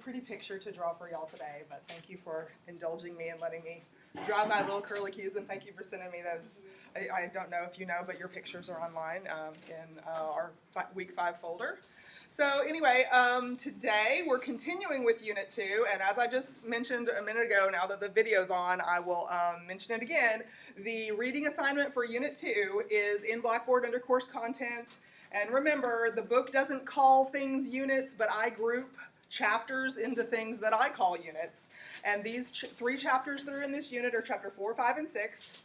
pretty picture to draw for y'all today, but thank you for indulging me and letting me draw my little curlicues, and thank you for sending me those. I don't know if you know, but your pictures are online in our week 5 folder. So anyway, today we're continuing with Unit 2, and as I just mentioned a minute ago, now that the video's on, I will mention it again. The reading assignment for Unit 2 is in Blackboard under Course Content, and remember, the book doesn't call things units, but I group chapters into things that I call units. And these 3 chapters that are in this unit are Chapter 4, 5, and 6.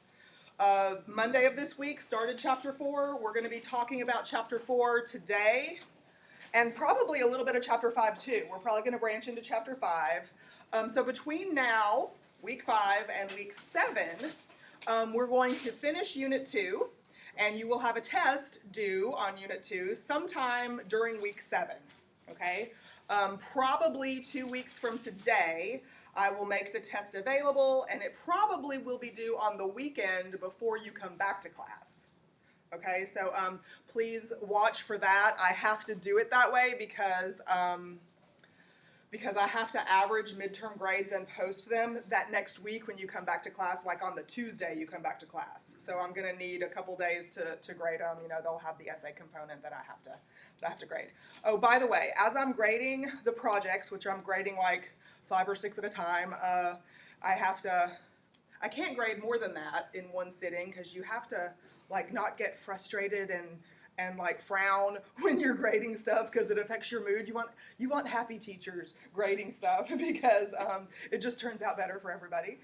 Monday of this week started Chapter 4. We're going to be talking about Chapter 4 today, and probably a little bit of Chapter 5 too. We're probably going to branch into Chapter 5. So between now, week 5, and week 7, we're going to finish Unit 2, and you will have a test due on Unit 2 sometime during week 7. Okay? Probably 2 weeks from today, I will make the test available, and it probably will be due on the weekend before you come back to class. Okay, so please watch for that. I have to do it that way because I have to average midterm grades and post them that next week when you come back to class, like on the Tuesday you come back to class. So I'm going to need a couple days to grade them. You know, they'll have the essay component that I have to grade. Oh, by the way, as I'm grading the projects, which I'm grading like 5 or 6 at a time, I can't grade more than that in one sitting because you have to like not get frustrated and like frown when you're grading stuff because it affects your mood. You want happy teachers grading stuff because it just turns out better for everybody.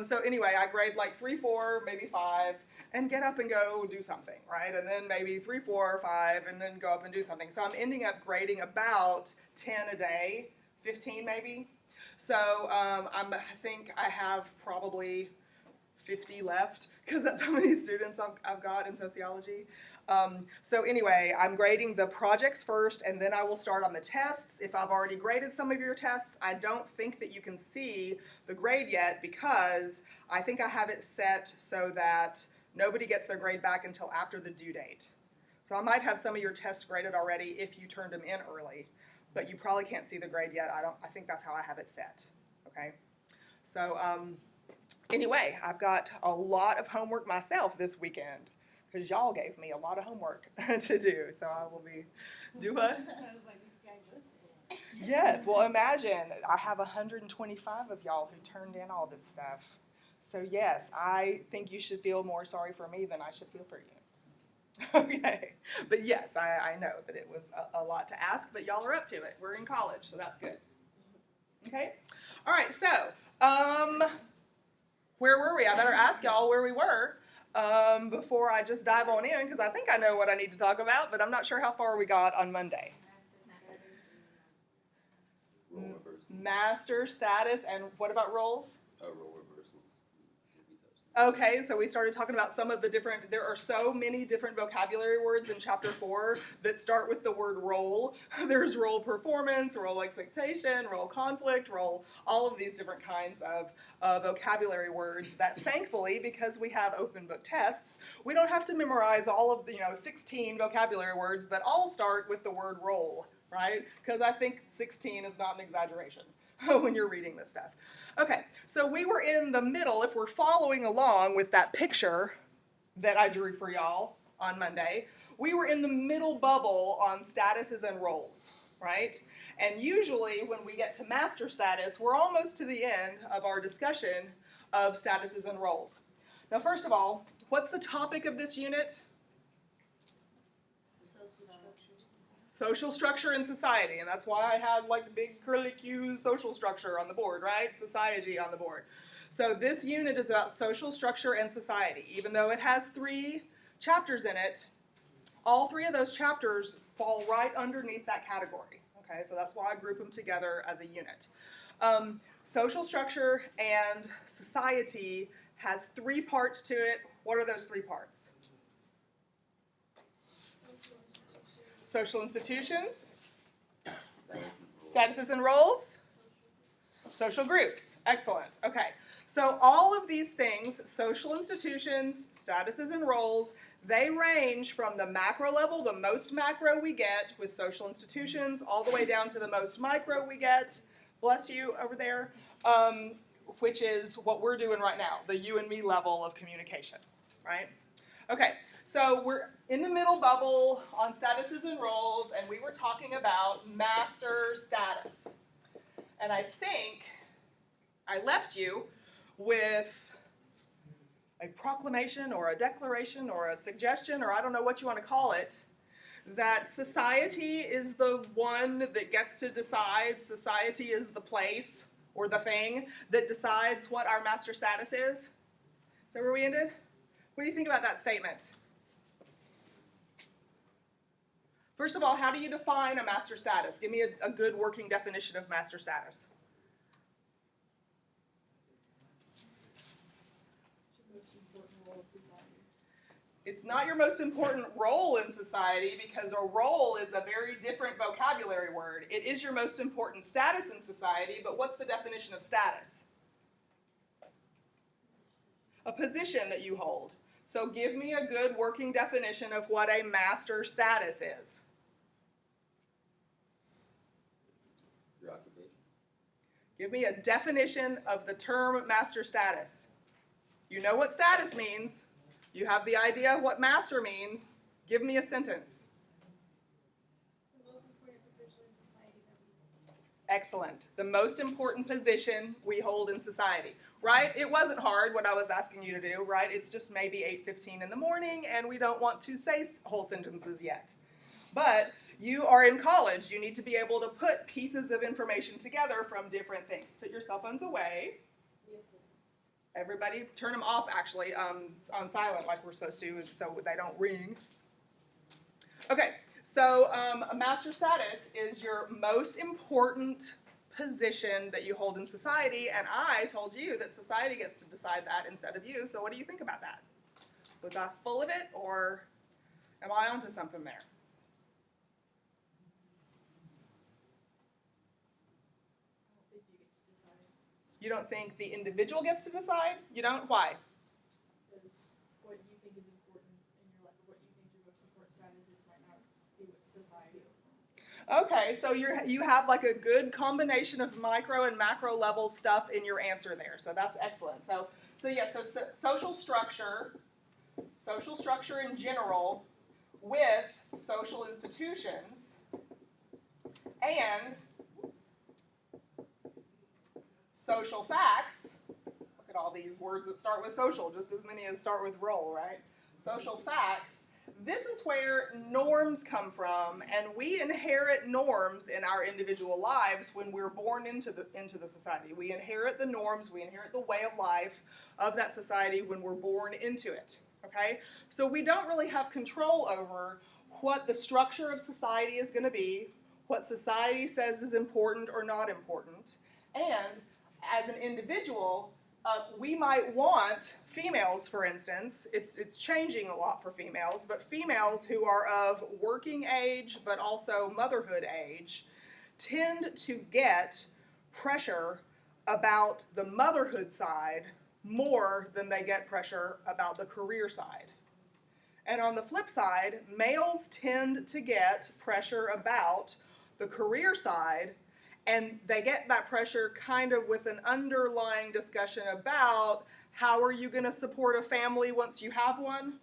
So anyway, I grade like 3, 4, maybe 5, and get up and go do something, right? And then maybe 3, 4, 5, and then go up and do something. So I'm ending up grading about 10 a day, 15 maybe. So I think I have probably 50 left because that's how many students I've got in sociology. So anyway, I'm grading the projects first, and then I will start on the tests. If I've already graded some of your tests, I don't think that you can see the grade yet because I think I have it set so that nobody gets their grade back until after the due date. So I might have some of your tests graded already if you turned them in early, but you probably can't see the grade yet. I think that's how I have it set, okay? So, anyway, I've got a lot of homework myself this weekend because y'all gave me a lot of homework to do. So I will be what? Yes, well imagine I have 125 of y'all who turned in all this stuff. So yes, I think you should feel more sorry for me than I should feel for you. Okay, but yes, I know that it was a lot to ask, but y'all are up to it. We're in college, so that's good. Okay, all right, so where were we? I better ask y'all where we were before I just dive on in because I think I know what I need to talk about, but I'm not sure how far we got on Monday. Master status, and what about roles? Role reversals. Okay, so we started talking about some of the different, there are so many different vocabulary words in Chapter 4 that start with the word role. There's role performance, role expectation, role conflict, role, all of these different kinds of vocabulary words that thankfully, because we have open book tests, we don't have to memorize all of the 16 vocabulary words that all start with the word role, right? Because I think 16 is not an exaggeration when you're reading this stuff. Okay, so we were in the middle, if we're following along with that picture that I drew for y'all on Monday, we were in the middle bubble on statuses and roles, right? And usually when we get to master status, we're almost to the end of our discussion of statuses and roles. Now, first of all, what's the topic of this unit? Social structure in society, and that's why I had like the big curlicue social structure on the board, right? Society on the board. So this unit is about social structure and society. Even though it has 3 chapters in it, all 3 of those chapters fall right underneath that category. Okay, so that's why I group them together as a unit. Social structure and society has 3 parts to it. What are those 3 parts? Social institutions, statuses and roles, social groups. Excellent. Okay, so all of these things, social institutions, statuses and roles, they range from the macro level, the most macro we get with social institutions, all the way down to the most micro we get bless you over there, which is what we're doing right now, the you and me level of communication, right? Okay, so we're in the middle bubble on statuses and roles, and we were talking about master status. And I think I left you with a proclamation or a declaration or a suggestion, or I don't know what you want to call it, that society is the one that gets to decide. Society is the place or the thing that decides what our master status is. Is that where we ended? What do you think about that statement? First of all, how do you define a master status? Give me a good working definition of master status. It's not your most important role in society, because a role is a very different vocabulary word. It is your most important status in society, but what's the definition of status? A position that you hold. So give me a good working definition of what a master status is. Your occupation. Give me a definition of the term master status. You know what status means. You have the idea of what master means. Give me a sentence. The most important position in society that we hold. Excellent. The most important position we hold in society. Right? It wasn't hard what I was asking you to do, right? It's just maybe 8:15 in the morning and we don't want to say whole sentences yet. But you are in college. You need to be able to put pieces of information together from different things. Put your cell phones away. Everybody turn them off, actually, on silent like we're supposed to, so they don't ring. Okay, so a master status is your most important position that you hold in society, and I told you that society gets to decide that instead of you, so what do you think about that? Was I full of it, or am I onto something there? You don't think the individual gets to decide? You don't? Why? Because what you think is important in your life, what you think your most important status is, might not be what society. Okay, so you have like a good combination of micro and macro level stuff in your answer there. So that's excellent. So social structure in general with social institutions and social facts. Look at all these words that start with social, just as many as start with role, right? Social facts. This is where norms come from, and we inherit norms in our individual lives when we're born into the society. We inherit the norms, we inherit the way of life of that society when we're born into it, okay? So we don't really have control over what the structure of society is going to be, what society says is important or not important, and as an individual, we might want females, for instance, it's changing a lot for females, but females who are of working age but also motherhood age tend to get pressure about the motherhood side more than they get pressure about the career side. And on the flip side, males tend to get pressure about the career side, and they get that pressure kind of with an underlying discussion about how are you going to support a family once you have one?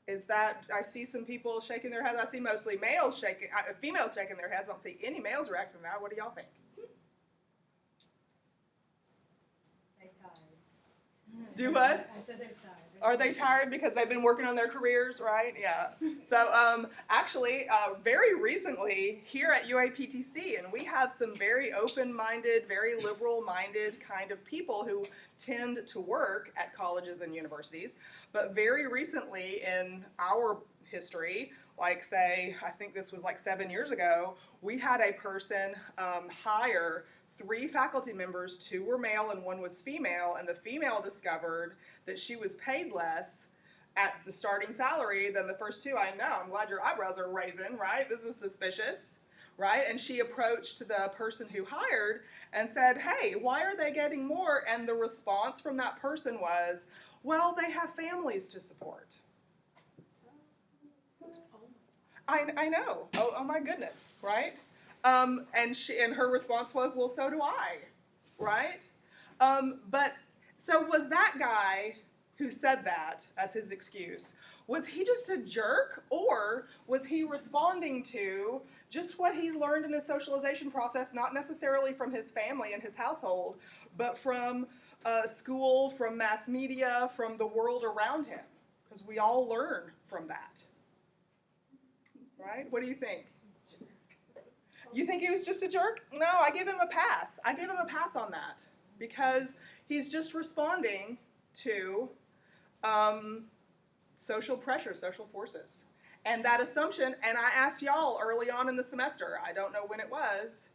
Is that, I see some people shaking their heads. I see mostly males shaking, females shaking their heads. I don't see any males reacting to that. What do y'all think? They're tired. Do what? I said they're tired. Are they tired because they've been working on their careers, right? Yeah. So actually, very recently here at UAPTC, and we have some very open-minded, very liberal-minded kind of people who tend to work at colleges and universities. But very recently in our history, like say, I think this was like 7 years ago, we had a person hire 3 faculty members, 2 were male and 1 was female, and the female discovered that she was paid less at the starting salary than the first 2. I know, I'm glad your eyebrows are raising, right? This is suspicious, right? And she approached the person who hired and said, hey, why are they getting more? And the response from that person was, well, they have families to support. I know. Oh my goodness, right? And her response was, well, so do I, right? But so was that guy who said that as his excuse, was he just a jerk, or was he responding to just what he's learned in his socialization process, not necessarily from his family and his household, but from school, from mass media, from the world around him? Because we all learn from that. Right? What do you think? You think he was just a jerk? No, I give him a pass. I give him a pass on that because he's just responding to social pressure, social forces. And that assumption, and I asked y'all early on in the semester, I don't know when it was,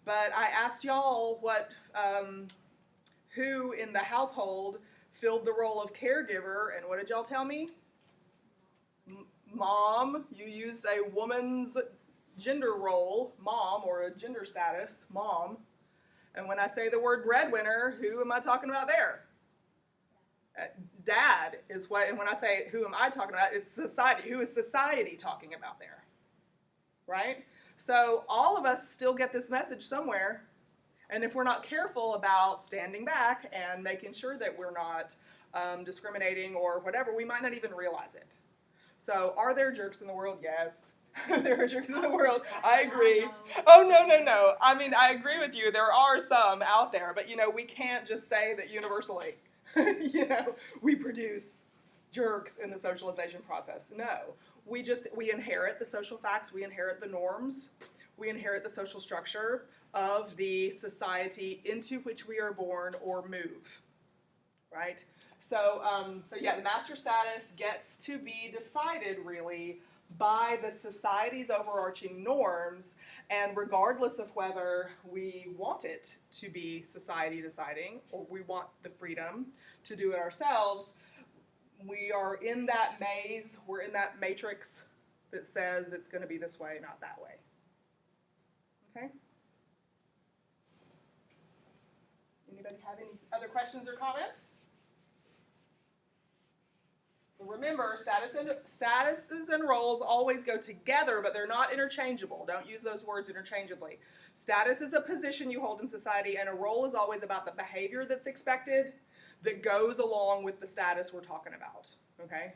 but I asked y'all who in the household filled the role of caregiver, and what did y'all tell me? Mom. You used a woman's gender role, mom, or a gender status, mom. And when I say the word breadwinner, who am I talking about there? Dad is what, and when I say who am I talking about, it's society. Who is society talking about there? Right? So all of us still get this message somewhere, and if we're not careful about standing back and making sure that we're not discriminating or whatever, we might not even realize it. So are there jerks in the world? Yes. There are jerks in the world. I agree. Oh, no. I mean, I agree with you. There are some out there, but, we can't just say that universally, we produce jerks in the socialization process. No. We inherit the social facts. We inherit the norms. We inherit the social structure of the society into which we are born or move, right? So the master status gets to be decided, really, by the society's overarching norms, and regardless of whether we want it to be society deciding or we want the freedom to do it ourselves, we are in that maze, we're in that matrix that says it's going to be this way, not that way. Okay? Anybody have any other questions or comments? So remember, statuses and roles always go together, but they're not interchangeable. Don't use those words interchangeably. Status is a position you hold in society, and a role is always about the behavior that's expected that goes along with the status we're talking about, okay?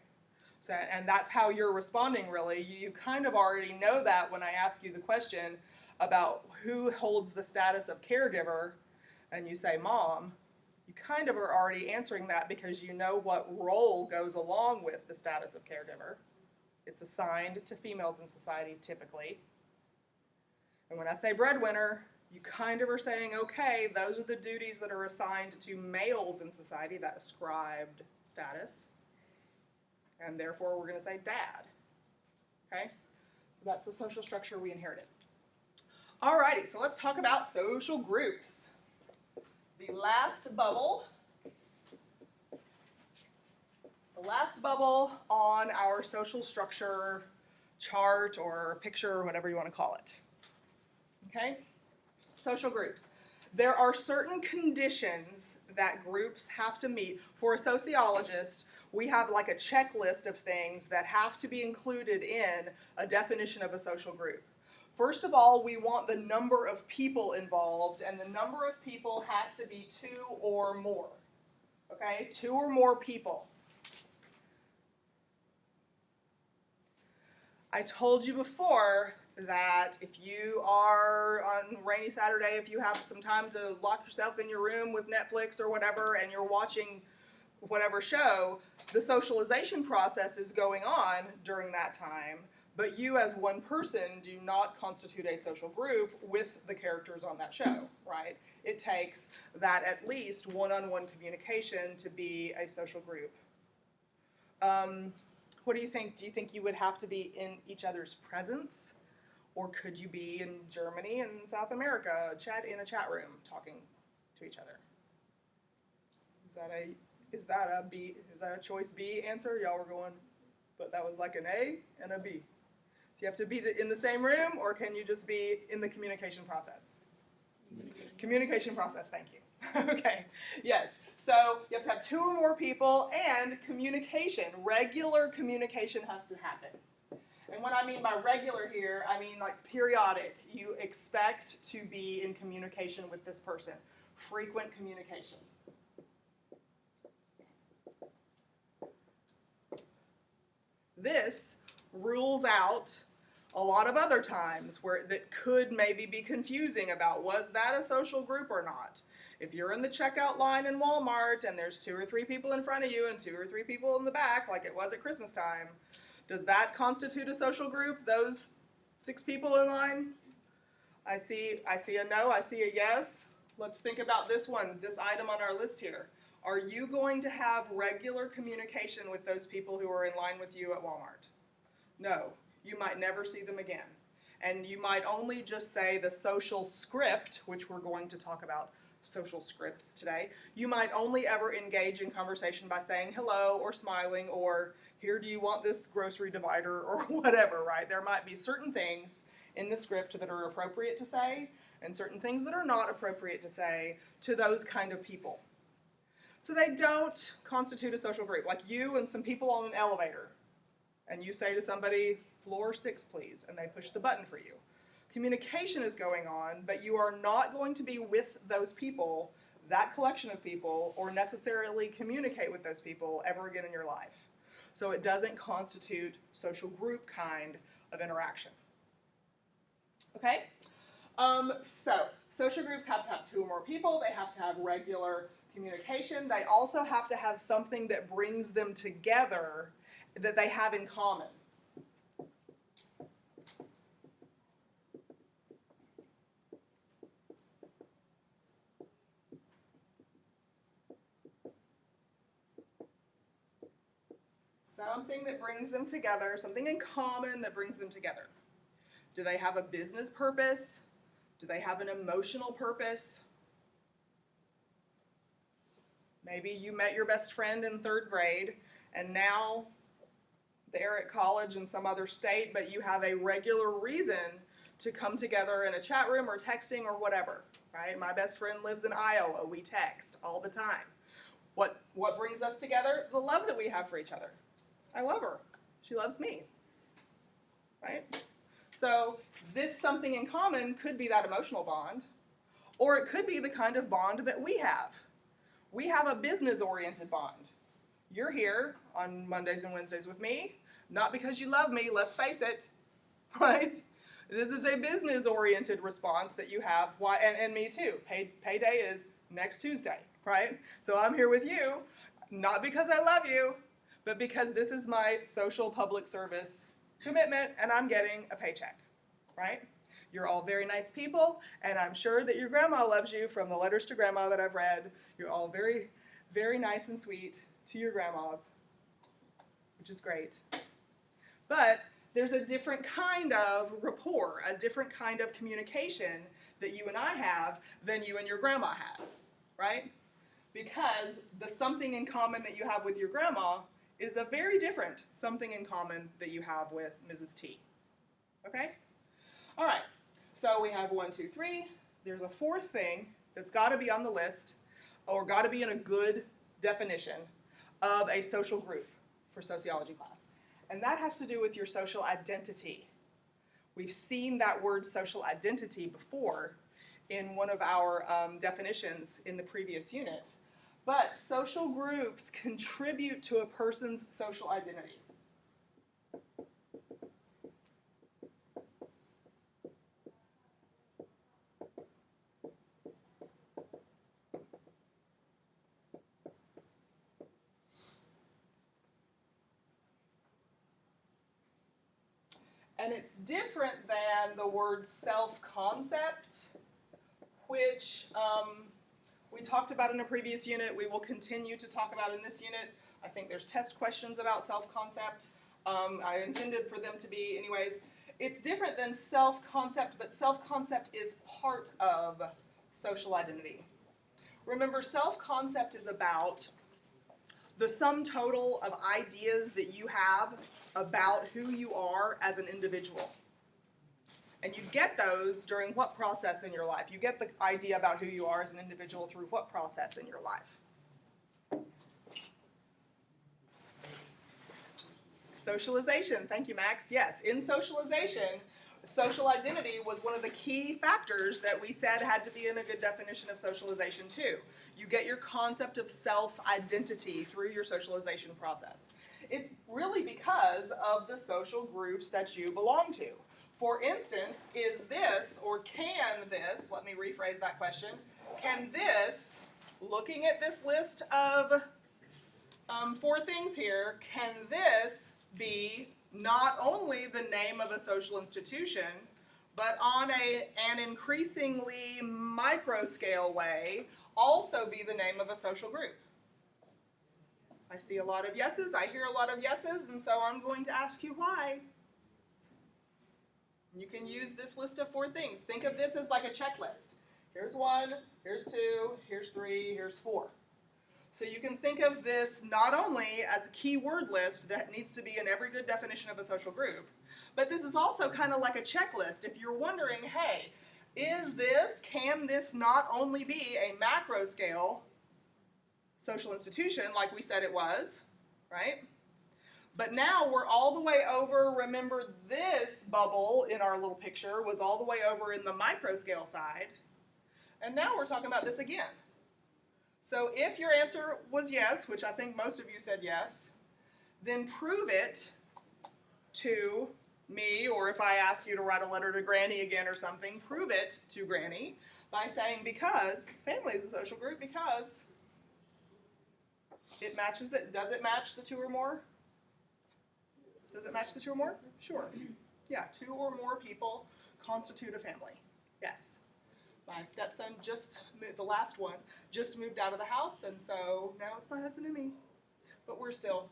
So, and that's how you're responding, really. You kind of already know that when I ask you the question about who holds the status of caregiver, and you say mom, you kind of are already answering that because you know what role goes along with the status of caregiver. It's assigned to females in society typically. And when I say breadwinner, you kind of are saying, okay, those are the duties that are assigned to males in society, that ascribed status. And therefore we're going to say dad. Okay? So that's the social structure we inherited. Alrighty, so let's talk about social groups. The last bubble on our social structure chart or picture or whatever you want to call it. Okay? Social groups. There are certain conditions that groups have to meet. For a sociologist, we have like a checklist of things that have to be included in a definition of a social group. First of all, we want the number of people involved, and the number of people has to be 2 or more. Okay? 2 or more people. I told you before that if you are on rainy Saturday, if you have some time to lock yourself in your room with Netflix or whatever, and you're watching whatever show, the socialization process is going on during that time. But you as one person do not constitute a social group with the characters on that show, right? It takes that at least one-on-one communication to be a social group. What do you think? Do you think you would have to be in each other's presence? Or could you be in Germany and South America, in a chat room, talking to each other? Is that a choice B answer? Y'all were going, but that was like an A and a B. Do you have to be in the same room, or can you just be in the communication process? Communication process, thank you. Okay, yes. So you have to have 2 or more people, and communication, regular communication has to happen. And what I mean by regular here, I mean like periodic. You expect to be in communication with this person. Frequent communication. This rules out a lot of other times where that could maybe be confusing about was that a social group or not. If you're in the checkout line in Walmart and there's 2 or 3 people in front of you and 2 or 3 people in the back like it was at Christmas time, does that constitute a social group, those 6 people in line? I see a no, I see a yes. Let's think about this one, this item on our list here. Are you going to have regular communication with those people who are in line with you at Walmart? No, you might never see them again. And you might only just say the social script, which we're going to talk about social scripts today. You might only ever engage in conversation by saying hello or smiling or here, do you want this grocery divider or whatever, right? There might be certain things in the script that are appropriate to say and certain things that are not appropriate to say to those kind of people. So they don't constitute a social group. Like you and some people on an elevator, and you say to somebody, floor 6 please, and they push the button for you. Communication is going on, but you are not going to be with those people, that collection of people, or necessarily communicate with those people ever again in your life. So it doesn't constitute social group kind of interaction. Okay? So social groups have to have 2 or more people. They have to have regular communication. They also have to have something that brings them together that they have in common. Something that brings them together, something in common that brings them together. Do they have a business purpose? Do they have an emotional purpose? Maybe you met your best friend in 3rd grade and now they're at college in some other state, but you have a regular reason to come together in a chat room or texting or whatever, right? My best friend lives in Iowa. We text all the time. What brings us together? The love that we have for each other. I love her. She loves me, right? So this something in common could be that emotional bond, or it could be the kind of bond that we have. We have a business-oriented bond. You're here on Mondays and Wednesdays with me, not because you love me, let's face it, right? This is a business-oriented response that you have, and me too. Payday is next Tuesday, right? So I'm here with you, not because I love you, but because this is my social public service commitment and I'm getting a paycheck, right? You're all very nice people, and I'm sure that your grandma loves you from the letters to grandma that I've read. You're all very, very nice and sweet to your grandmas, which is great. But there's a different kind of rapport, a different kind of communication that you and I have than you and your grandma have, right? Because the something in common that you have with your grandma is a very different something in common that you have with Mrs. T. Okay? All right. So we have 1, 2, 3. There's a 4th thing that's got to be on the list or got to be in a good definition of a social group for sociology class. And that has to do with your social identity. We've seen that word social identity before in one of our definitions in the previous unit. But social groups contribute to a person's social identity. And it's different than the word self-concept, which we talked about in a previous unit. We will continue to talk about in this unit. I think there's test questions about self-concept. I intended for them to be anyways. It's different than self-concept, but self-concept is part of social identity. Remember, self-concept is about the sum total of ideas that you have about who you are as an individual. And you get those during what process in your life? You get the idea about who you are as an individual through what process in your life? Socialization. Thank you, Max. Yes, in socialization, social identity was one of the key factors that we said had to be in a good definition of socialization too. You get your concept of self-identity through your socialization process. It's really because of the social groups that you belong to. For instance, is this, or can this, let me rephrase that question, can this, looking at this list of 4 things here, can this be not only the name of a social institution, but on an increasingly micro scale way, also be the name of a social group? I see a lot of yeses, I hear a lot of yeses, and so I'm going to ask you why. You can use this list of 4 things. Think of this as like a checklist. Here's 1, here's 2, here's 3, here's 4. So you can think of this not only as a key word list that needs to be in every good definition of a social group, but this is also kind of like a checklist. If you're wondering, hey, can this not only be a macro scale social institution like we said it was, right? But now we're all the way over, remember this bubble in our little picture was all the way over in the micro scale side, and now we're talking about this again. So if your answer was yes, which I think most of you said yes, then prove it to me, or if I ask you to write a letter to Granny again or something, prove it to Granny by saying because family is a social group because it matches it. Does it match the 2 or more? Does it match the 2 or more? Sure. Yeah, 2 or more people constitute a family. Yes. My stepson just moved, the last one, just moved out of the house, and so now it's my husband and me. But we're still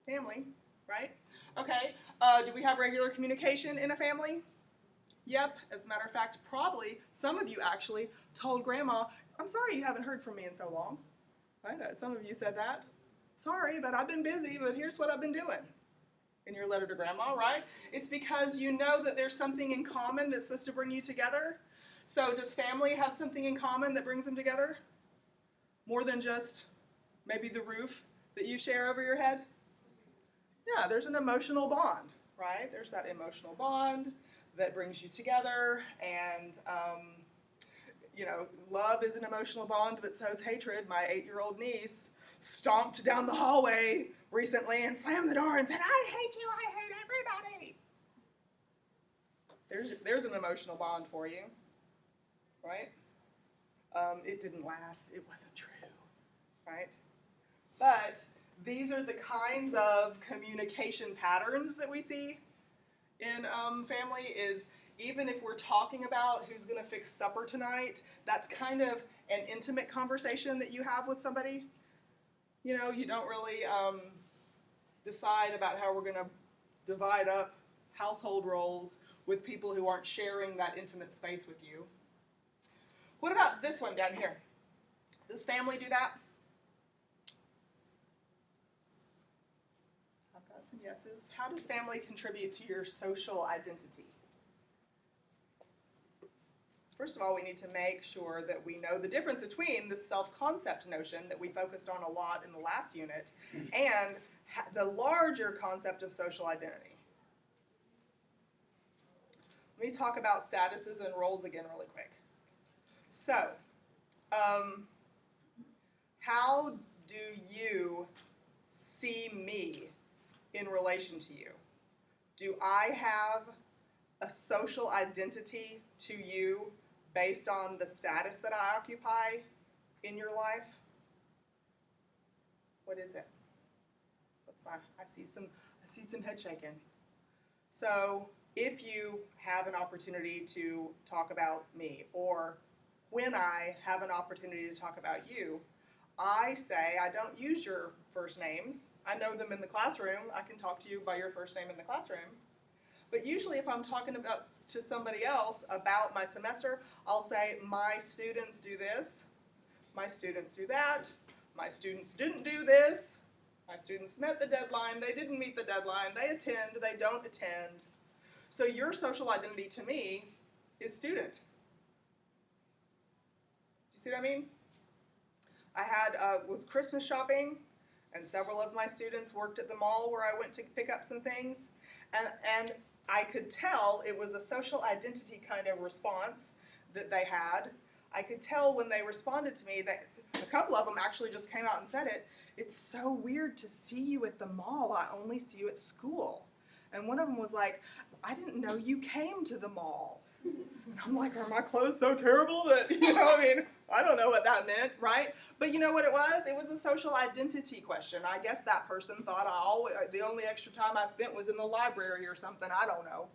family, right? Okay, do we have regular communication in a family? Yep, as a matter of fact, probably some of you actually told Grandma, I'm sorry you haven't heard from me in so long. Right? Some of you said that. Sorry, but I've been busy, but here's what I've been doing. In your letter to Grandma, right? It's because you know that there's something in common that's supposed to bring you together. So does family have something in common that brings them together? More than just maybe the roof that you share over your head? Yeah, there's an emotional bond, right? There's that emotional bond that brings you together, and love is an emotional bond, but so is hatred. My 8-year-old niece stomped down the hallway recently and slammed the door and said, I hate you, I hate everybody. There's an emotional bond for you, right? It didn't last, it wasn't true, right? But these are the kinds of communication patterns that we see in family is even if we're talking about who's going to fix supper tonight, that's kind of an intimate conversation that you have with somebody. You know, you don't really decide about how we're going to divide up household roles with people who aren't sharing that intimate space with you. What about this one down here? Does family do that? I've got some yeses. How does family contribute to your social identity? First of all, we need to make sure that we know the difference between the self-concept notion that we focused on a lot in the last unit and the larger concept of social identity. Let me talk about statuses and roles again really quick. So, how do you see me in relation to you? Do I have a social identity to you based on the status that I occupy in your life? What is it? I see some head shaking. So if you have an opportunity to talk about me, or when I have an opportunity to talk about you, I say I don't use your first names. I know them in the classroom. I can talk to you by your first name in the classroom. But usually if I'm talking to somebody else about my semester, I'll say, my students do this, my students do that, my students didn't do this, my students met the deadline, they didn't meet the deadline, they attend, they don't attend. So your social identity to me is student. Do you see what I mean? I was Christmas shopping, And several of my students worked at the mall where I went to pick up some things. And I could tell it was a social identity kind of response that they had. I could tell when they responded to me that a couple of them actually just came out and said it. It's so weird to see you at the mall. I only see you at school. And one of them was like, I didn't know you came to the mall. And I'm like, are my clothes so terrible that, I mean, I don't know what that meant, right? But you know what it was? It was a social identity question. I guess that person thought the only extra time I spent was in the library or something. I don't know,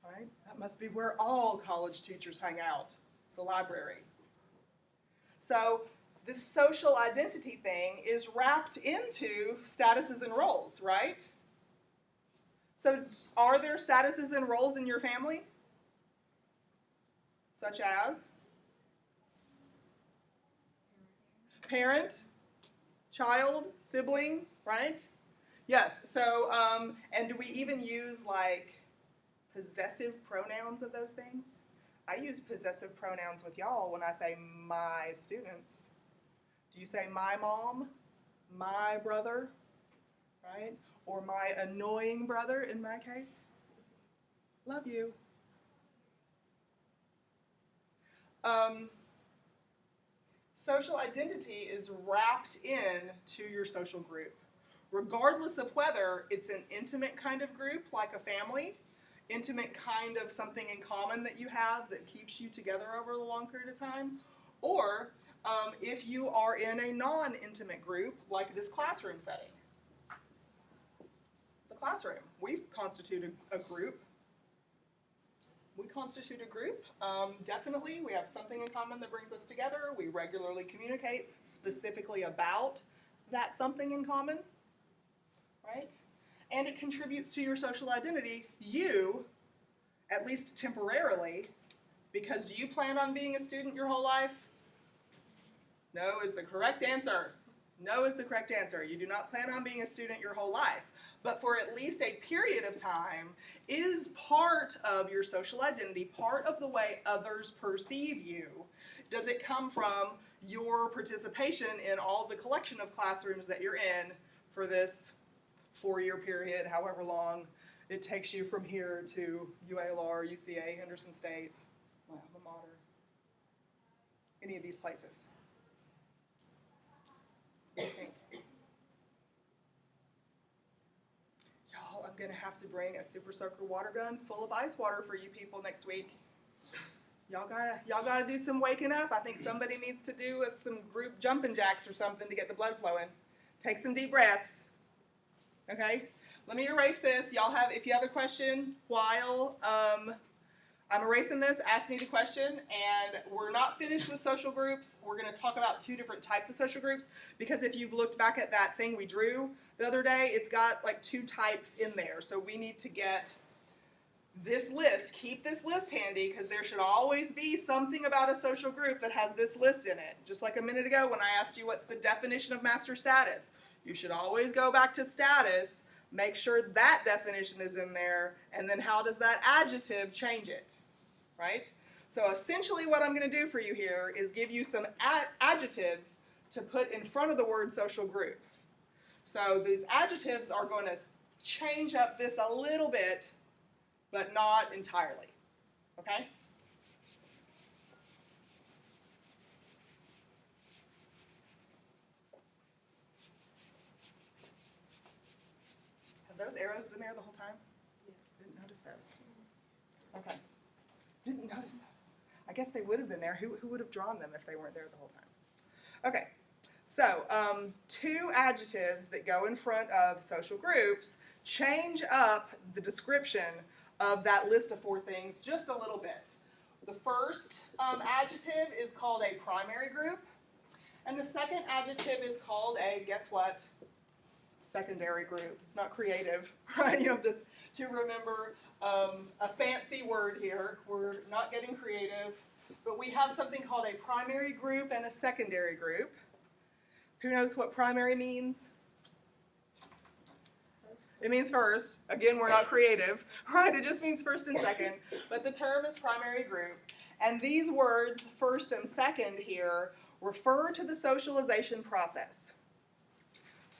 right? That must be where all college teachers hang out. It's the library. So this social identity thing is wrapped into statuses and roles, right? So are there statuses and roles in your family? Such as parent, child, sibling, right? Yes, so, and do we even use like possessive pronouns of those things? I use possessive pronouns with y'all when I say my students. Do you say my mom, my brother, right? Or my annoying brother in my case? Love you. Social identity is wrapped into your social group, regardless of whether it's an intimate kind of group like a family, intimate kind of something in common that you have that keeps you together over a long period of time, or if you are in a non-intimate group like this classroom setting. The classroom, we constitute a group. We constitute a group. Definitely, we have something in common that brings us together. We regularly communicate specifically about that something in common, right? And it contributes to your social identity, you, at least temporarily, because do you plan on being a student your whole life? No is the correct answer. No is the correct answer. You do not plan on being a student your whole life. But for at least a period of time is part of your social identity, part of the way others perceive you. Does it come from your participation in all the collection of classrooms that you're in for this 4-year period, however long it takes you from here to UALR, UCA, Henderson State, my alma mater, any of these places? What do you think? Y'all, I'm going to have to bring a Super Soaker water gun full of ice water for you people next week. Y'all gotta do some waking up. I think somebody needs to do some group jumping jacks or something to get the blood flowing. Take some deep breaths. Okay? Let me erase this. Y'all have, if you have a question while I'm erasing this, ask me the question, and we're not finished with social groups. We're going to talk about 2 different types of social groups, because if you've looked back at that thing we drew the other day, it's got like 2 types in there. So we need to get this list, keep this list handy, because there should always be something about a social group that has this list in it. Just like a minute ago when I asked you what's the definition of master status. You should always go back to status, make sure that definition is in there, and then how does that adjective change it, right? So essentially what I'm going to do for you here is give you some adjectives to put in front of the word social group. So these adjectives are going to change up this a little bit, but not entirely, okay? Have those arrows been there the whole time? Yes. Didn't notice those. Okay. Didn't notice those. I guess they would have been there. Who would have drawn them if they weren't there the whole time? Okay. So, 2 adjectives that go in front of social groups change up the description of that list of 4 things just a little bit. The first adjective is called a primary group, and the second adjective is called a, guess what? Secondary group. It's not creative, right? You have to remember a fancy word here. We're not getting creative, but we have something called a primary group and a secondary group. Who knows what primary means? It means first. Again, we're not creative, right? It just means first and second, but the term is primary group. And these words, first and second here, refer to the socialization process.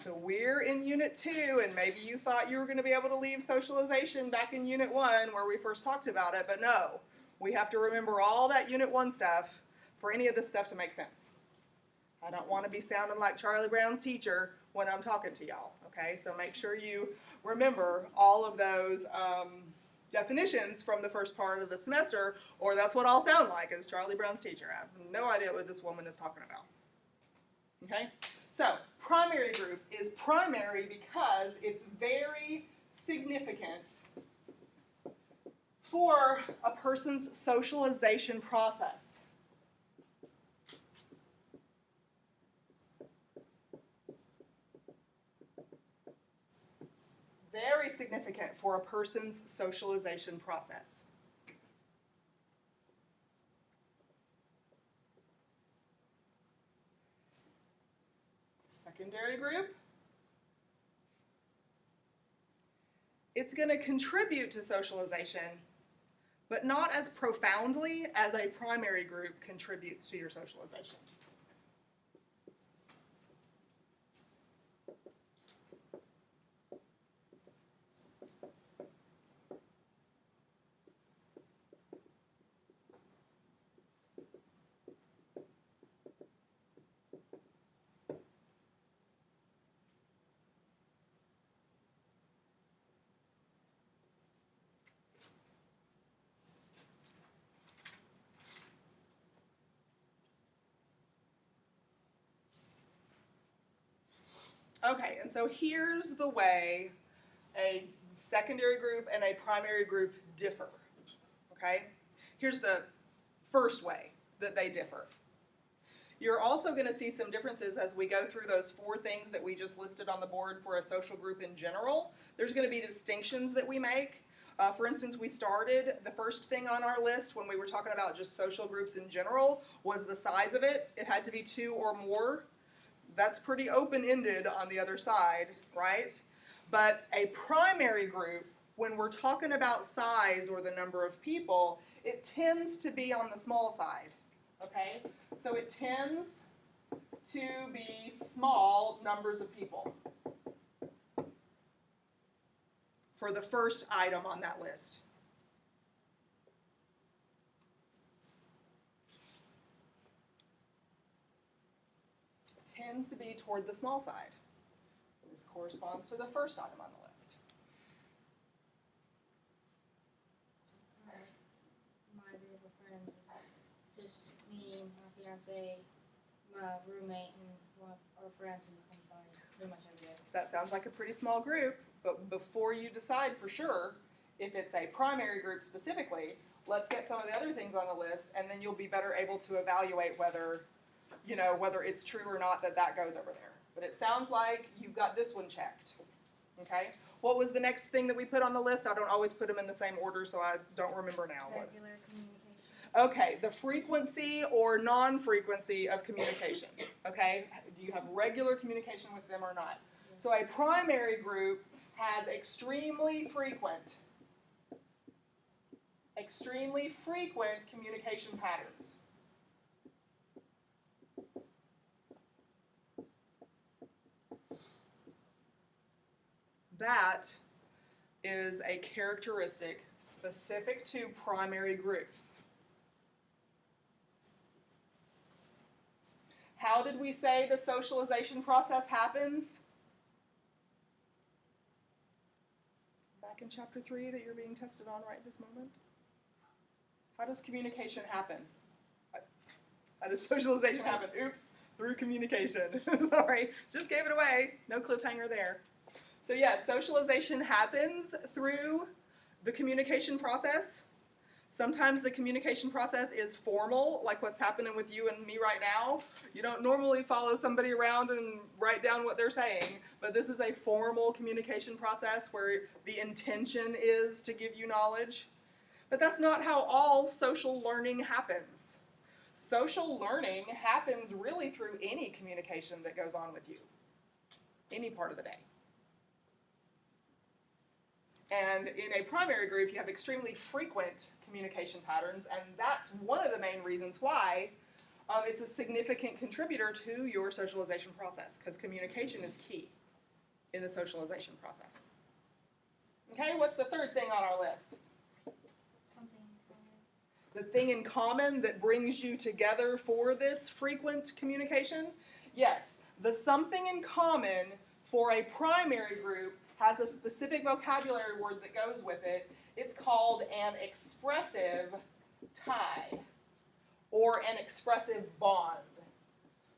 So we're in Unit 2, and maybe you thought you were going to be able to leave socialization back in Unit 1 where we first talked about it, but no. We have to remember all that Unit 1 stuff for any of this stuff to make sense. I don't want to be sounding like Charlie Brown's teacher when I'm talking to y'all, okay? So make sure you remember all of those definitions from the first part of the semester, or that's what I'll sound like as Charlie Brown's teacher. I have no idea what this woman is talking about. Okay? So, primary group is primary because it's very significant for a person's socialization process. Very significant for a person's socialization process. Secondary group. It's going to contribute to socialization, but not as profoundly as a primary group contributes to your socialization. Okay, and so here's the way a secondary group and a primary group differ, okay? Here's the first way that they differ. You're also going to see some differences as we go through those 4 things that we just listed on the board for a social group in general. There's going to be distinctions that we make. For instance, we started, the first thing on our list when we were talking about just social groups in general was the size of it. It had to be 2 or more. That's pretty open-ended on the other side, right? But a primary group, when we're talking about size or the number of people, it tends to be on the small side, okay? So it tends to be small numbers of people for the first item on that list. Tends to be toward the small side. This corresponds to the first item on the list. My group of friends is just me, my fiance, my roommate, and one of our friends who comes by pretty much every day. That sounds like a pretty small group, but before you decide for sure if it's a primary group specifically, let's get some of the other things on the list, and then you'll be better able to evaluate whether it's true or not that goes over there. But it sounds like you've got this one checked. Okay? What was the next thing that we put on the list? I don't always put them in the same order, so I don't remember now. Regular communication. Okay, the frequency or non-frequency of communication. Okay? Do you have regular communication with them or not? Yes. So a primary group has extremely frequent communication patterns. That is a characteristic specific to primary groups. How did we say the socialization process happens? Back in chapter 3 that you're being tested on right this moment. How does communication happen? How does socialization happen? Oops, through communication. Sorry, just gave it away. No cliffhanger there. So yes, socialization happens through the communication process. Sometimes the communication process is formal, like what's happening with you and me right now. You don't normally follow somebody around and write down what they're saying, but this is a formal communication process where the intention is to give you knowledge. But that's not how all social learning happens. Social learning happens really through any communication that goes on with you, any part of the day. And in a primary group, you have extremely frequent communication patterns, and that's one of the main reasons why it's a significant contributor to your socialization process, because communication is key, in the socialization process. Okay, what's the third thing on our list? Something common. The thing in common that brings you together for this frequent communication? Yes, the something in common for a primary group has a specific vocabulary word that goes with it. It's called an expressive tie or an expressive bond.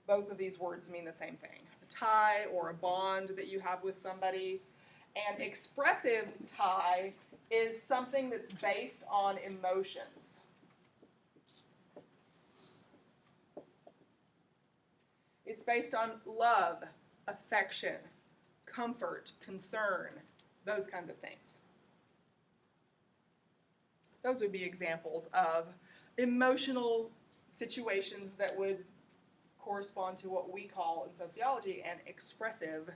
Both of these words mean the same thing. A tie or a bond that you have with somebody. An expressive tie is something that's based on emotions. It's based on love, affection, comfort, concern, those kinds of things. Those would be examples of emotional situations that would correspond to what we call in sociology an expressive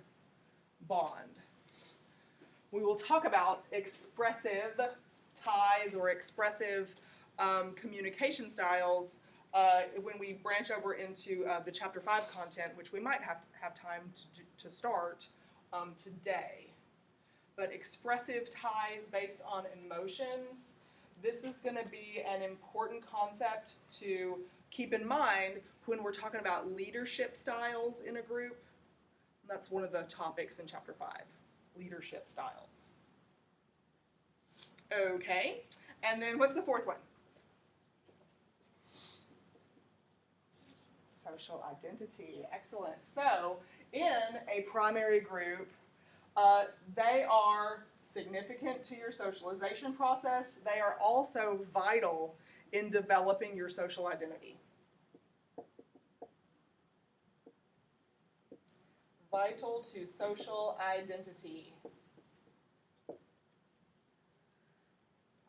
bond. We will talk about expressive ties or expressive communication styles when we branch over into the Chapter 5 content, which we might have time to start today. But expressive ties based on emotions, this is going to be an important concept to keep in mind when we're talking about leadership styles in a group. That's one of the topics in Chapter 5, leadership styles. Okay, and then what's the fourth one? Social identity. Excellent. So, in a primary group, they are significant to your socialization process. They are also vital in developing your social identity. Vital to social identity.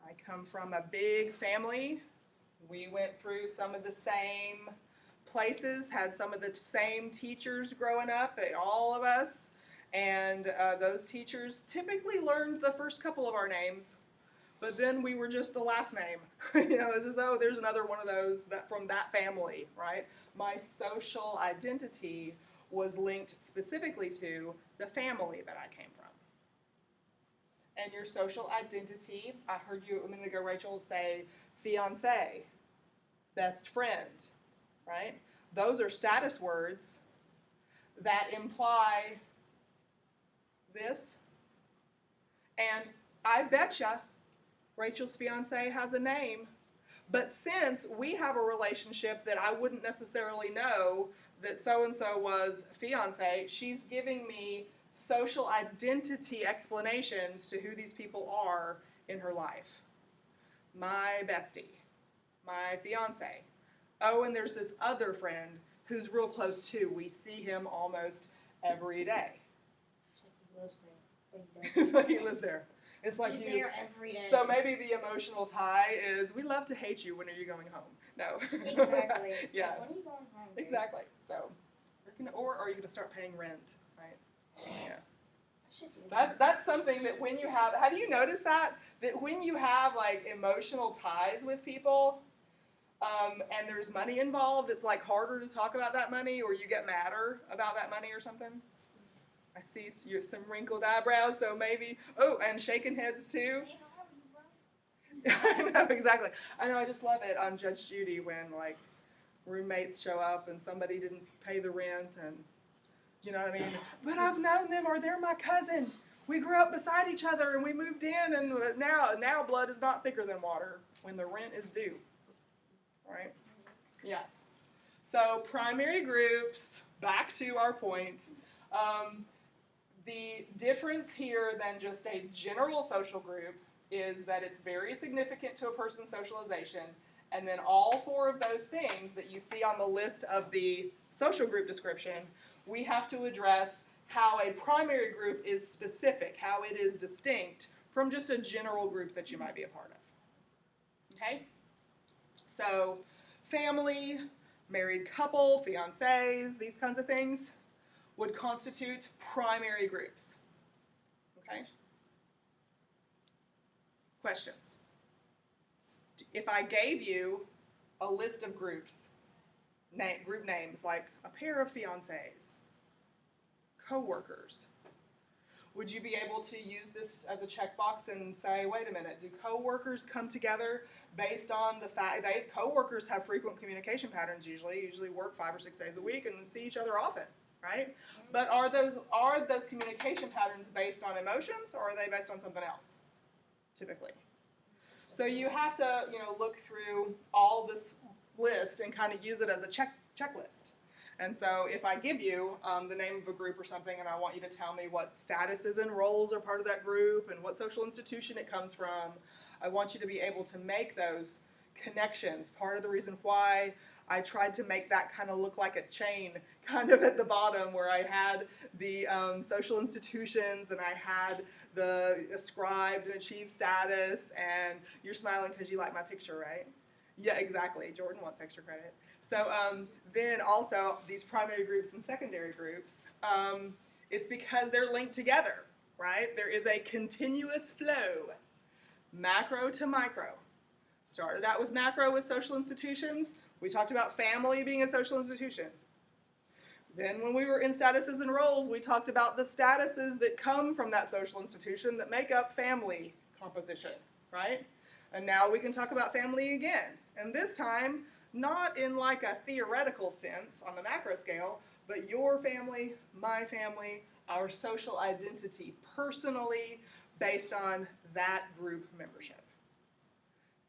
I come from a big family. We went through some of the same places, had some of the same teachers growing up, all of us, and those teachers typically learned the first couple of our names, but then we were just the last name. You know, it's just, oh, there's another one of those that from that family, right? My social identity was linked specifically to the family that I came from. And your social identity, I heard you a minute ago, Rachel, say fiancé, best friend, right? Those are status words that imply this. And I betcha Rachel's fiancé has a name. But since we have a relationship that I wouldn't necessarily know that so-and-so was fiancé, she's giving me social identity explanations to who these people are in her life. My bestie, my fiancé. Oh, and there's this other friend who's real close too. We see him almost every day. It's like he lives there. Like he does. It's like he lives there. It's like He's you. there every day. So maybe the emotional tie is, we love to hate you. When are you going home? No. Exactly. Yeah. When are you going home? Babe? Exactly. So, or are you going to start paying rent? Right. Yeah. I should do that. That's something that when you have you noticed that when you have like emotional ties with people, and there's money involved, it's like harder to talk about that money, or you get madder about that money or something. I see some wrinkled eyebrows, so maybe, and shaking heads too. Hey, how are you, bro? I know, exactly. I know, I just love it on Judge Judy when like roommates show up and somebody didn't pay the rent, and you know what I mean? But I've known them, or they're my cousin. We grew up beside each other and we moved in, and now blood is not thicker than water when the rent is due. Right? Yeah. So primary groups, back to our point. The difference here than just a general social group is that it's very significant to a person's socialization, and then all four of those things that you see on the list of the social group description, we have to address how a primary group is specific, how it is distinct from just a general group that you might be a part of. Okay? So, family, married couple, fiancés, these kinds of things would constitute primary groups. Okay? Questions? If I gave you a list of groups, group names like a pair of fiancés, co-workers, Would you be able to use this as a checkbox and say, wait a minute, do coworkers come together based on the fact that coworkers have frequent communication patterns usually work 5 or 6 days a week and see each other often, right? But are those communication patterns based on emotions, or are they based on something else? Typically. So you have to, look through all this list and kind of use it as a checklist. And so if I give you the name of a group or something and I want you to tell me what statuses and roles are part of that group and what social institution it comes from, I want you to be able to make those connections. Part of the reason why I tried to make that kind of look like a chain kind of at the bottom, where I had the social institutions and I had the ascribed and achieved status, and you're smiling because you like my picture, right? Yeah, exactly. Jordan wants extra credit. So then also these primary groups and secondary groups, it's because they're linked together, right? There is a continuous flow, macro to micro. Started out with macro with social institutions. We talked about family being a social institution. Then when we were in statuses and roles, we talked about the statuses that come from that social institution that make up family composition, right? And now we can talk about family again. And this time, not in like a theoretical sense on the macro scale, but your family, my family, our social identity personally based on that group membership.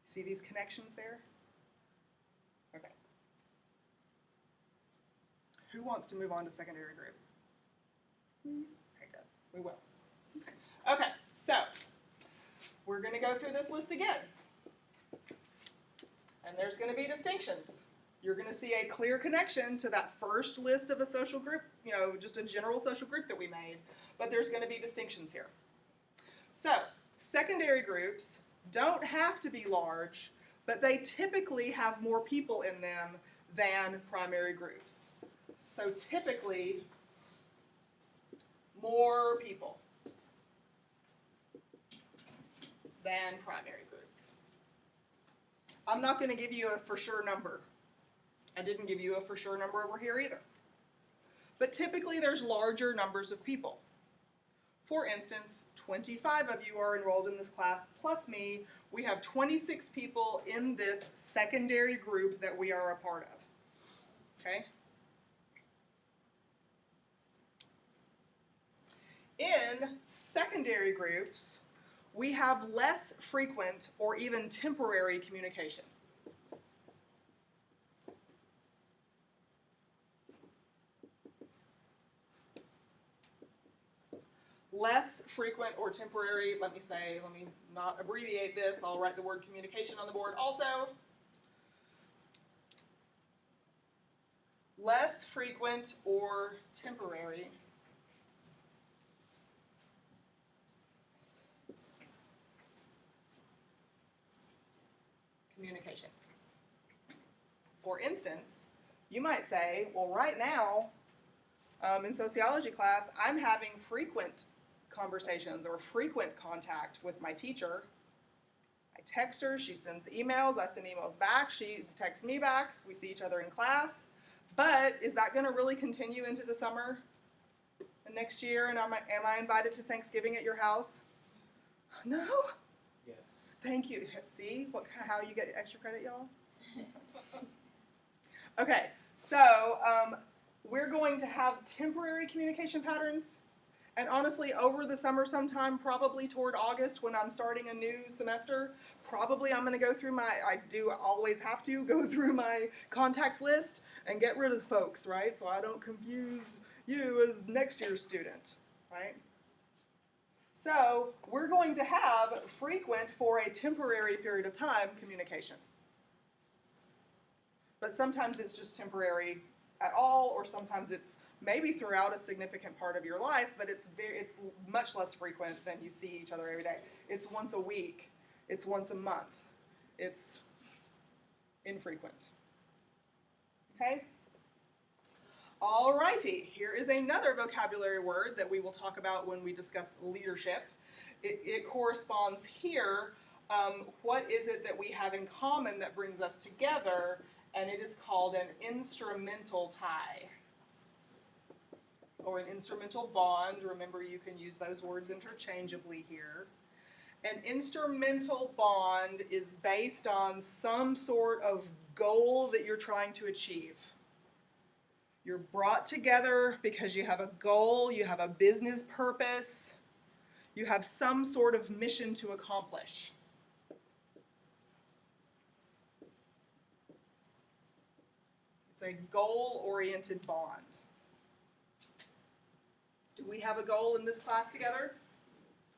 See these connections there? Okay. Who wants to move on to secondary group? Okay, good. We will. Okay, so we're going to go through this list again. And there's going to be distinctions. You're going to see a clear connection to that first list of a social group, just a general social group that we made, but there's going to be distinctions here. So, secondary groups don't have to be large, but they typically have more people in them than primary groups. So typically, more people than primary groups. I'm not going to give you a for sure number. I didn't give you a for sure number over here either. But typically there's larger numbers of people. For instance, 25 of you are enrolled in this class, plus me. We have 26 people in this secondary group that we are a part of. Okay? In secondary groups, we have less frequent or even temporary communication. Less frequent or temporary, let me not abbreviate this, I'll write the word communication on the board also. Less frequent or temporary communication. For instance, you might say, well, right now, in sociology class, I'm having frequent conversations or frequent contact with my teacher. I text her, she sends emails, I send emails back, she texts me back, we see each other in class. But is that going to really continue into the summer and next year? And am I invited to Thanksgiving at your house? No? Yes. Thank you. See how you get extra credit, y'all? Okay, so we're going to have temporary communication patterns. And honestly, over the summer sometime, probably toward August when I'm starting a new semester, probably I'm going to go through I do always have to go through my contacts list and get rid of folks, right? So I don't confuse you as next year's student, right? So we're going to have frequent for a temporary period of time communication. But sometimes it's just temporary at all, or sometimes it's maybe throughout a significant part of your life, but it's much less frequent than you see each other every day. It's once a week. It's once a month. It's infrequent. Okay? Alrighty, here is another vocabulary word that we will talk about when we discuss leadership. It corresponds here. What is it that we have in common that brings us together? And it is called an instrumental tie. or an instrumental bond. Remember, you can use those words interchangeably here. An instrumental bond is based on some sort of goal that you're trying to achieve. You're brought together because you have a goal, you have a business purpose, you have some sort of mission to accomplish. It's a goal-oriented bond. Do we have a goal in this class together?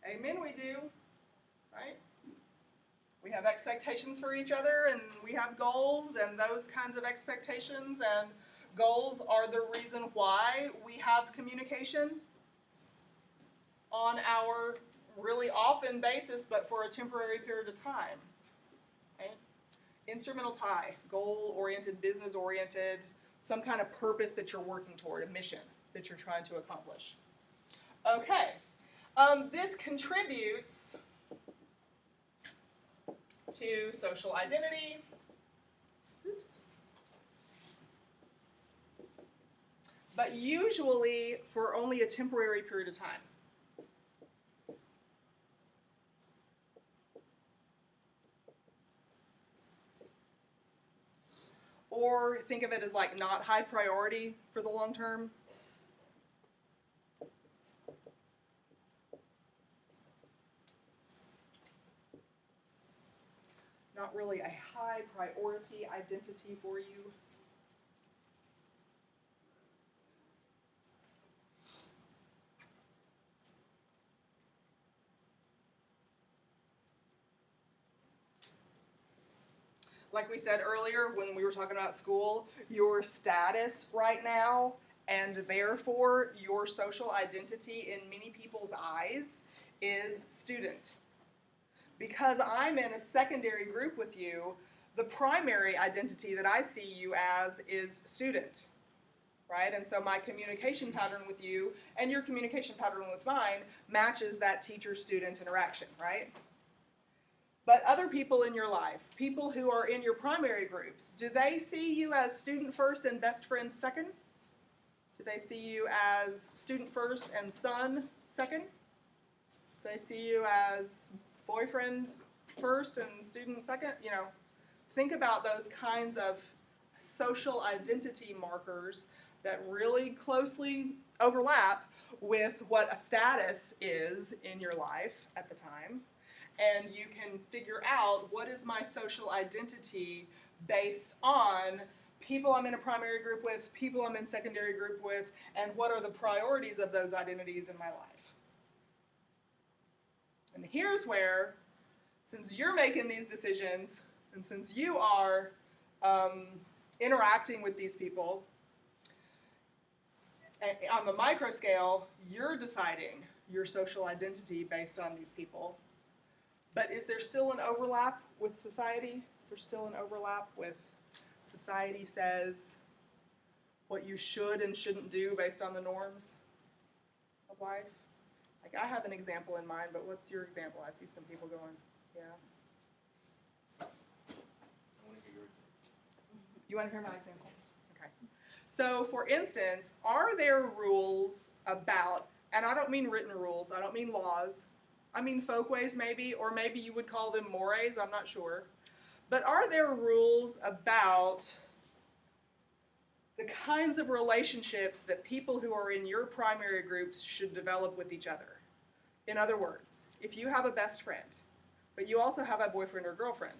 Amen, we do. Right? We have expectations for each other, and we have goals, and those kinds of expectations and goals are the reason why we have communication on our really often basis, but for a temporary period of time. Okay? Instrumental tie, goal-oriented, business-oriented, some kind of purpose that you're working toward, a mission that you're trying to accomplish. Okay, this contributes to social identity. Oops. But usually for only a temporary period of time. Or think of it as like not high priority for the long term. Not really a high priority identity for you. Like we said earlier when we were talking about school, your status right now and therefore your social identity in many people's eyes is student. Because I'm in a secondary group with you, the primary identity that I see you as is student, right? And so my communication pattern with you and your communication pattern with mine matches that teacher-student interaction, right? But other people in your life, people who are in your primary groups, do they see you as student first and best friend second? Do they see you as student first and son second? Do they see you as boyfriend first and student second? You know, think about those kinds of social identity markers that really closely overlap with what a status is in your life at the time. And you can figure out what is my social identity based on people I'm in a primary group with, people I'm in secondary group with, and what are the priorities of those identities in my life. And here's where, since you're making these decisions, and since you are interacting with these people, on the micro scale, you're deciding your social identity based on these people. But is there still an overlap with society? Is there still an overlap with society says what you should and shouldn't do based on the norms of life? Like, I have an example in mind, but what's your example? I see some people going, yeah. I want to hear yours. You want to hear my example? Okay. So, for instance, are there rules about, and I don't mean written rules, I don't mean laws, I mean folkways maybe, or maybe you would call them mores, I'm not sure. But are there rules about the kinds of relationships that people who are in your primary groups should develop with each other? In other words, if you have a best friend, but you also have a boyfriend or girlfriend,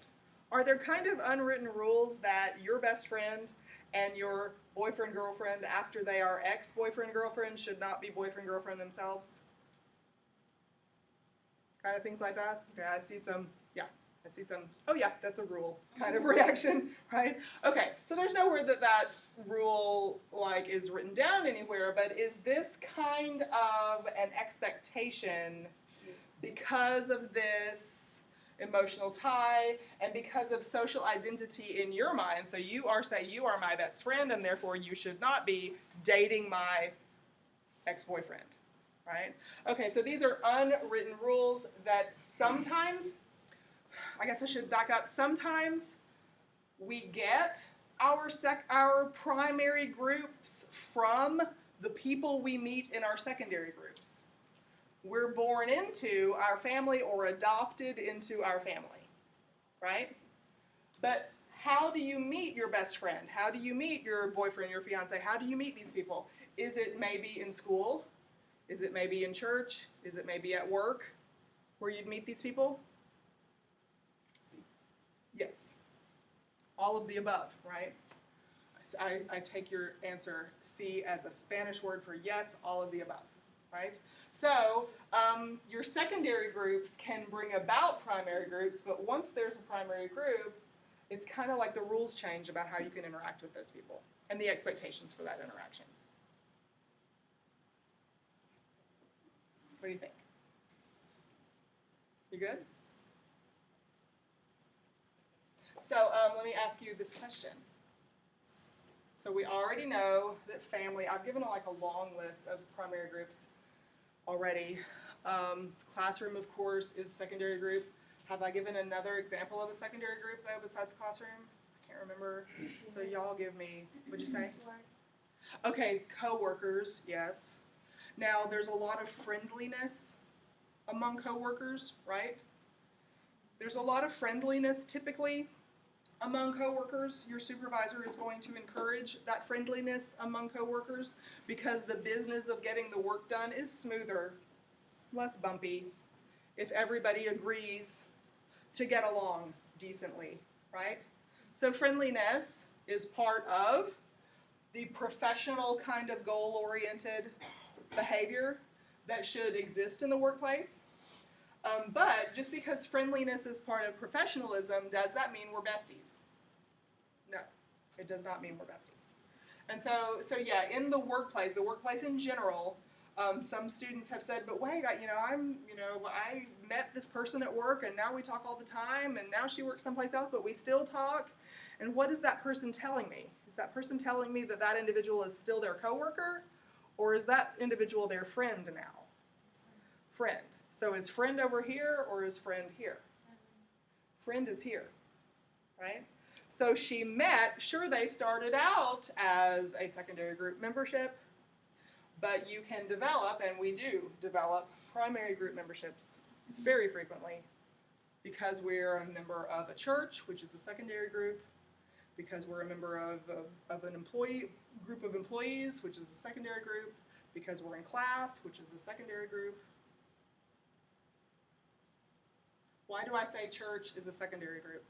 are there kind of unwritten rules that your best friend and your boyfriend, girlfriend, after they are ex-boyfriend, girlfriend, should not be boyfriend, girlfriend themselves? Kind of things like that? Okay, I see some, oh yeah, that's a rule kind of reaction, right? Okay, so there's nowhere that rule like is written down anywhere, but is this kind of an expectation because of this emotional tie and because of social identity in your mind? So you are my best friend and therefore you should not be dating my ex-boyfriend. Right? Okay, so these are unwritten rules that sometimes, I guess I should back up, sometimes we get our primary groups from the people we meet in our secondary groups. We're born into our family or adopted into our family, right? But how do you meet your best friend? How do you meet your boyfriend, your fiance? How do you meet these people? Is it maybe in school? Is it maybe in church? Is it maybe at work where you'd meet these people? Yes. All of the above, right? I take your answer C as a Spanish word for yes, all of the above, right? So your secondary groups can bring about primary groups, but once there's a primary group, it's kind of like the rules change about how you can interact with those people and the expectations for that interaction. What do you think? You good? So let me ask you this question. So we already know that family, I've given like a long list of primary groups already. Classroom, of course, is secondary group. Have I given another example of a secondary group though besides classroom? I can't remember. So y'all give me, what'd you say? Okay, coworkers, yes. Now there's a lot of friendliness among coworkers, right? There's a lot of friendliness typically among coworkers. Your supervisor is going to encourage that friendliness among coworkers because the business of getting the work done is smoother, less bumpy, if everybody agrees to get along decently, right? So friendliness is part of the professional kind of goal-oriented behavior that should exist in the workplace. But just because friendliness is part of professionalism, does that mean we're besties? No, it does not mean we're besties. And so yeah, in the workplace in general, some students have said, but wait, I met this person at work and now we talk all the time and now she works someplace else, but we still talk. And what is that person telling me? Is that person telling me that that individual is still their coworker, or is that individual their friend now? Friend. So is friend over here or is friend here? Friend is here, right? So she met, sure, they started out as a secondary group membership, but you can develop, and we do develop, primary group memberships very frequently because we're a member of a church, which is a secondary group, because we're a member of an group of employees, which is a secondary group, because we're in class, which is a secondary group. Why do I say church is a secondary group?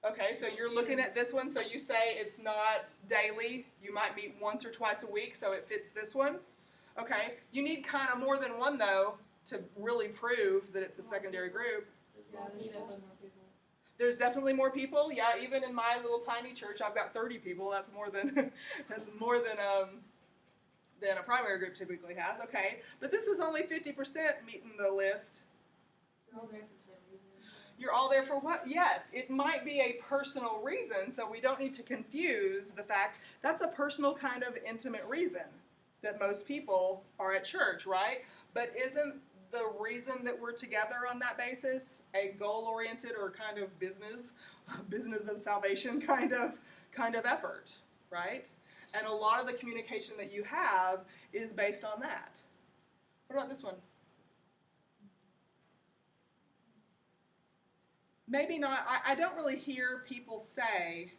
Okay, so you're looking at this one, so you say it's not daily. You might meet once or twice a week, so it fits this one. Okay, you need kind of more than one, though, to really prove that it's a secondary group. There's definitely more people. Yeah, even in my little tiny church, I've got 30 people. That's more than than a primary group typically has. Okay, but this is only 50% meeting the list. You're all there for what? Yes, it might be a personal reason, so we don't need to confuse the fact that's a personal kind of intimate reason that most people are at church, right? But isn't the reason that we're together on that basis a goal-oriented or kind of business of salvation kind of effort, right? And a lot of the communication that you have is based on that. What about this one? Maybe not. I don't really hear people say,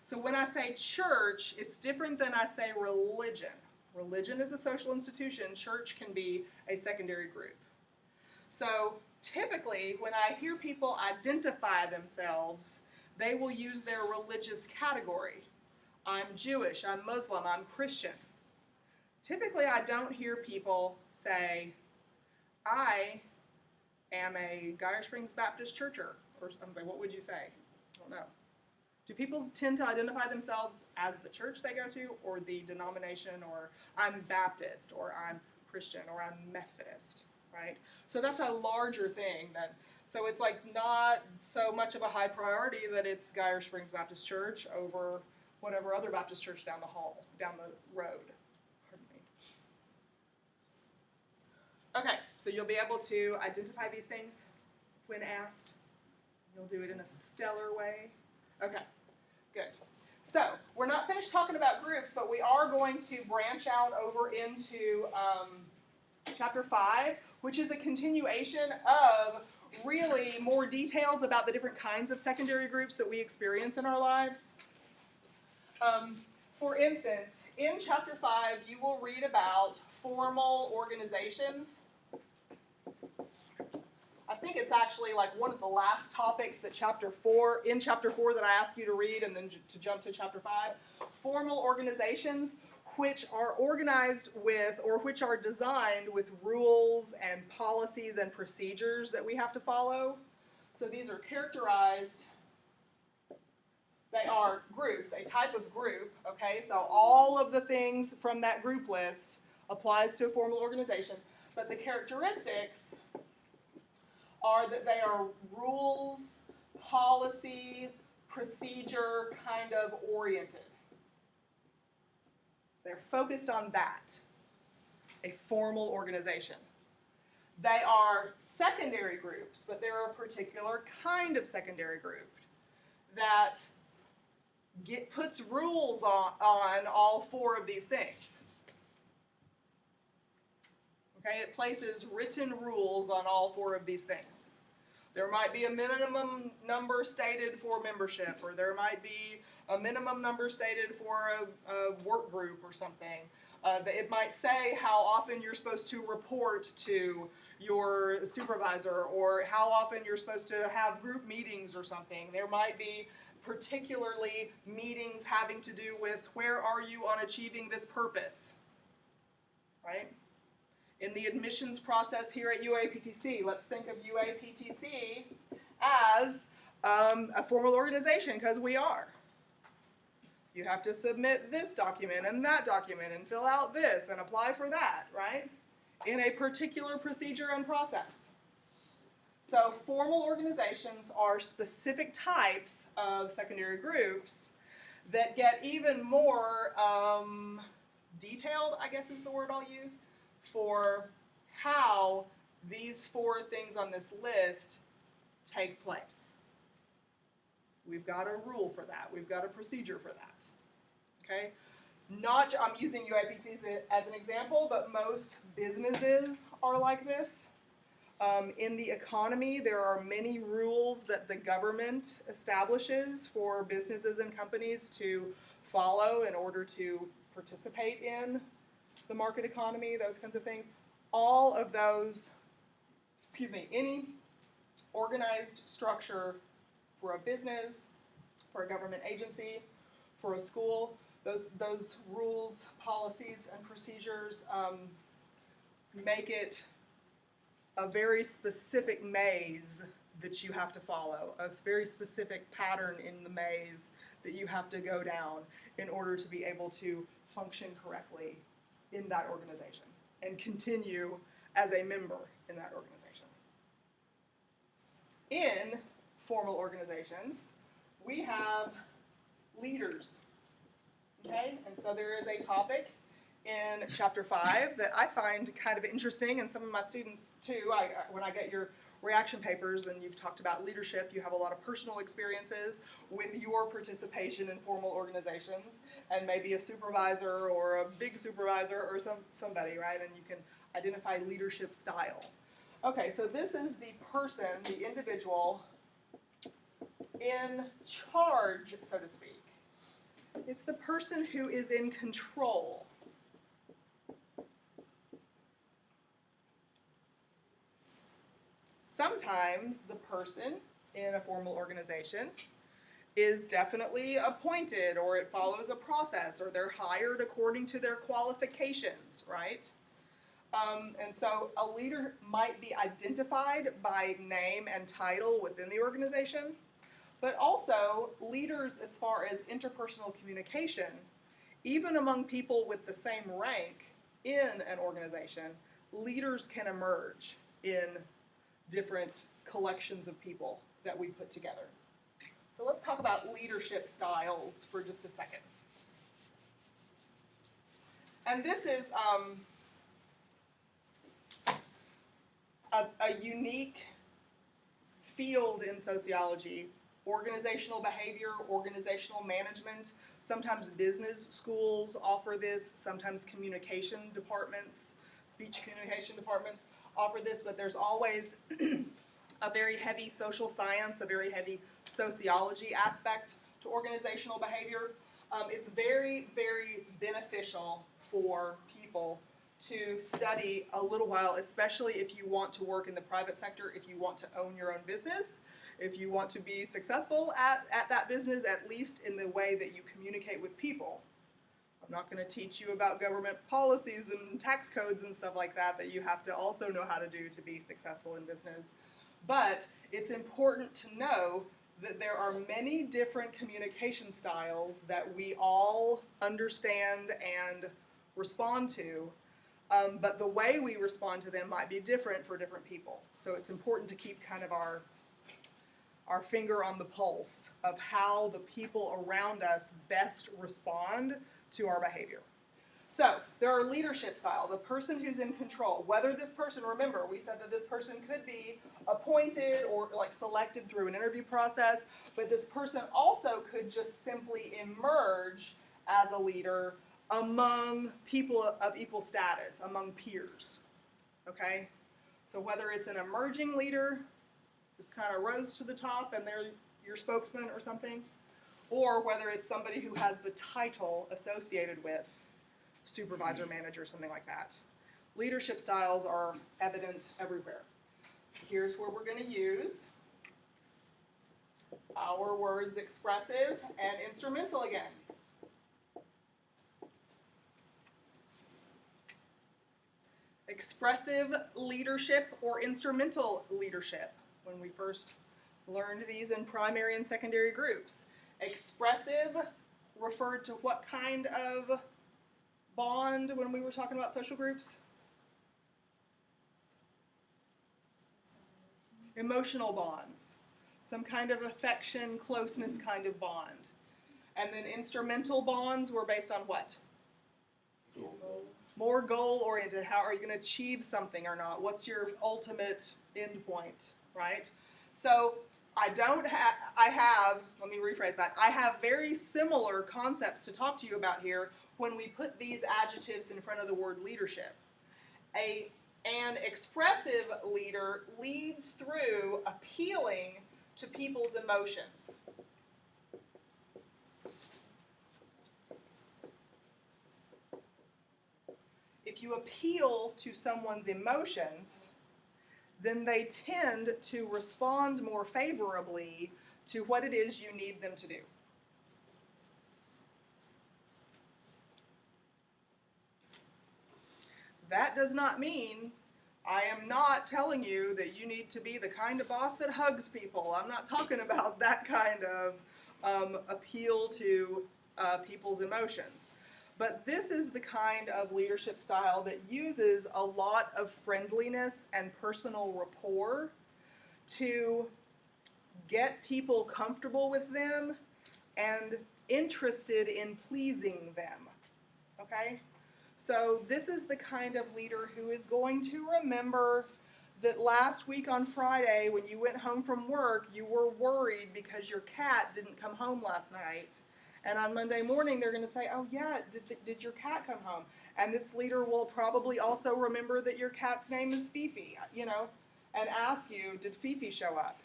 so when I say church, it's different than I say religion. Religion is a social institution. Church can be a secondary group. So typically, when I hear people identify themselves, they will use their religious category. I'm Jewish, I'm Muslim, I'm Christian. Typically, I don't hear people say, I am a Geyer Springs Baptist churcher, or something. What would you say? I don't know. Do people tend to identify themselves as the church they go to, or the denomination, or I'm Baptist, or I'm Christian, or I'm Methodist, right? So that's a larger thing. So it's like not so much of a high priority that it's Geyer Springs Baptist Church over whatever other Baptist church down the road. Pardon me. Okay, so you'll be able to identify these things when asked. You'll do it in a stellar way. Okay, good. So we're not finished talking about groups, but we are going to branch out over into chapter 5, which is a continuation of really more details about the different kinds of secondary groups that we experience in our lives. For instance, in chapter 5, you will read about formal organizations. I think it's actually like one of the last topics that chapter 4 that I ask you to read and then to jump to chapter 5. Formal organizations which are organized with or which are designed with rules and policies and procedures that we have to follow. So these are characterized, they are groups, a type of group, okay? So all of the things from that group list applies to a formal organization, but the characteristics are that they are rules, policy, procedure kind of oriented. They're focused on that, a formal organization. They are secondary groups, but they're a particular kind of secondary group that puts rules on all 4 of these things. Okay, it places written rules on all 4 of these things. There might be a minimum number stated for membership, or there might be a minimum number stated for a work group or something. It might say how often you're supposed to report to your supervisor, or how often you're supposed to have group meetings or something. There might be particularly meetings having to do with where are you on achieving this purpose, right? In the admissions process here at UAPTC, let's think of UAPTC as a formal organization, because we are. You have to submit this document and that document and fill out this and apply for that, right? In a particular procedure and process. So formal organizations are specific types of secondary groups that get even more detailed, I guess is the word I'll use, for how these 4 things on this list take place. We've got a rule for that. We've got a procedure for that. Okay? I'm using UAPTs as an example, but most businesses are like this. In the economy, there are many rules that the government establishes for businesses and companies to follow in order to participate in the market economy, those kinds of things. All of those, any organized structure for a business, for a government agency, for a school, those rules, policies, and procedures make it a very specific maze that you have to follow, a very specific pattern in the maze that you have to go down in order to be able to function correctly in that organization and continue as a member in that organization. In formal organizations, we have leaders, okay? And so there is a topic in chapter 5 that I find kind of interesting, and some of my students too. When I get your reaction papers and you've talked about leadership, you have a lot of personal experiences with your participation in formal organizations, and maybe a supervisor or a big supervisor or somebody, right? And you can identify leadership style. Okay, so this is the person, the individual in charge, so to speak. It's the person who is in control. Sometimes the person in a formal organization is definitely appointed, or it follows a process, or they're hired according to their qualifications, right? And so a leader might be identified by name and title within the organization, but also leaders as far as interpersonal communication, even among people with the same rank in an organization, leaders can emerge in different collections of people that we put together. So let's talk about leadership styles for just a second. And this is a unique field in sociology organizational behavior, organizational management. Sometimes business schools offer this, sometimes communication departments, speech communication departments offer this, but there's always a very heavy social science, a very heavy sociology aspect to organizational behavior. It's very, very beneficial for people to study a little while, especially if you want to work in the private sector, if you want to own your own business, if you want to be successful at that business, at least in the way that you communicate with people. I'm not going to teach you about government policies and tax codes and stuff like that you have to also know how to do to be successful in business. But it's important to know that there are many different communication styles that we all understand and respond to, but the way we respond to them might be different for different people. So it's important to keep kind of our finger on the pulse of how the people around us best respond to our behavior. So there are leadership style, the person who's in control. Whether this person, remember, we said that this person could be appointed or like selected through an interview process, but this person also could just simply emerge as a leader among people of equal status, among peers. Okay? So whether it's an emerging leader, just kind of rose to the top and they're your spokesman or something, or whether it's somebody who has the title associated with supervisor, manager, something like that. Leadership styles are evident everywhere. Here's where we're going to use our words expressive and instrumental again. Expressive leadership or instrumental leadership, when we first learned these in primary and secondary groups. Expressive referred to what kind of bond when we were talking about social groups? Emotional bonds. Some kind of affection, closeness kind of bond. And then instrumental bonds were based on what? More goal-oriented. How are you going to achieve something or not? What's your ultimate end point, right? So let me rephrase that. I have very similar concepts to talk to you about here when we put these adjectives in front of the word leadership. An expressive leader leads through appealing to people's emotions. If you appeal to someone's emotions, then they tend to respond more favorably to what it is you need them to do. That does not mean I am not telling you that you need to be the kind of boss that hugs people. I'm not talking about that kind of appeal to people's emotions. But this is the kind of leadership style that uses a lot of friendliness and personal rapport to get people comfortable with them and interested in pleasing them. Okay? So this is the kind of leader who is going to remember that last week on Friday when you went home from work, you were worried because your cat didn't come home last night. And on Monday morning, they're going to say, oh yeah, did your cat come home? And this leader will probably also remember that your cat's name is Fifi, and ask you, did Fifi show up?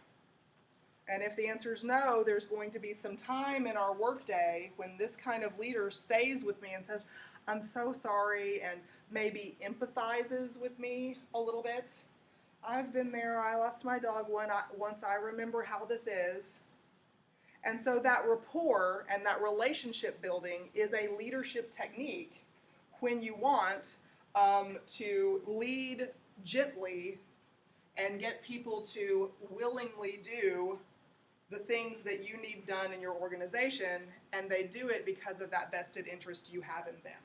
And if the answer is no, there's going to be some time in our workday when this kind of leader stays with me and says, I'm so sorry, and maybe empathizes with me a little bit. I've been there. I lost my dog once. I remember how this is. And so that rapport and that relationship building is a leadership technique when you want to lead gently and get people to willingly do the things that you need done in your organization, and they do it because of that vested interest you have in them.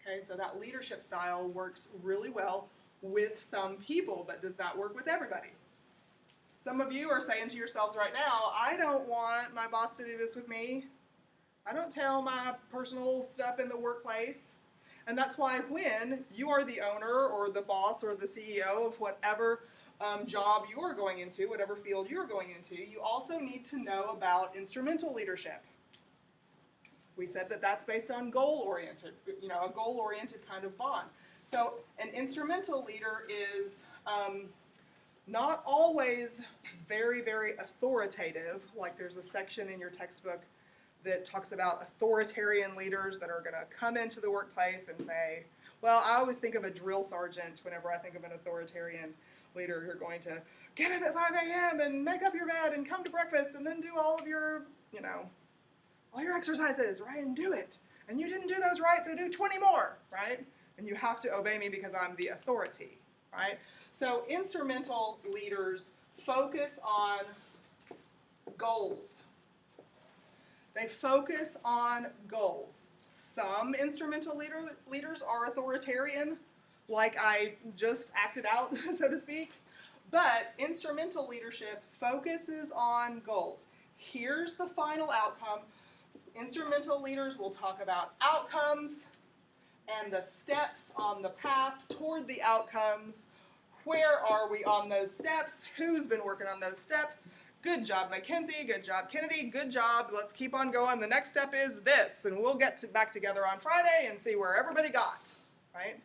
Okay, so that leadership style works really well with some people, but does that work with everybody? Some of you are saying to yourselves right now, I don't want my boss to do this with me. I don't tell my personal stuff in the workplace. And that's why when you are the owner or the boss or the CEO of whatever job you're going into, whatever field you're going into, you also need to know about instrumental leadership. We said that that's based on goal-oriented, a goal-oriented kind of bond. So an instrumental leader is not always very, very authoritative. Like there's a section in your textbook that talks about authoritarian leaders that are going to come into the workplace and say, well, I always think of a drill sergeant whenever I think of an authoritarian leader. You're going to get up at 5 a.m. and make up your bed and come to breakfast and then do all of your, all your exercises, right, and do it. And you didn't do those right, so do 20 more, right? And you have to obey me because I'm the authority, right? So instrumental leaders focus on goals. They focus on goals. Some instrumental leaders are authoritarian, like I just acted out, so to speak. But instrumental leadership focuses on goals. Here's the final outcome. Instrumental leaders will talk about outcomes and the steps on the path toward the outcomes. Where are we on those steps? Who's been working on those steps? Good job, Mackenzie. Good job, Kennedy. Good job. Let's keep on going. The next step is this, and we'll get back together on Friday and see where everybody got, right?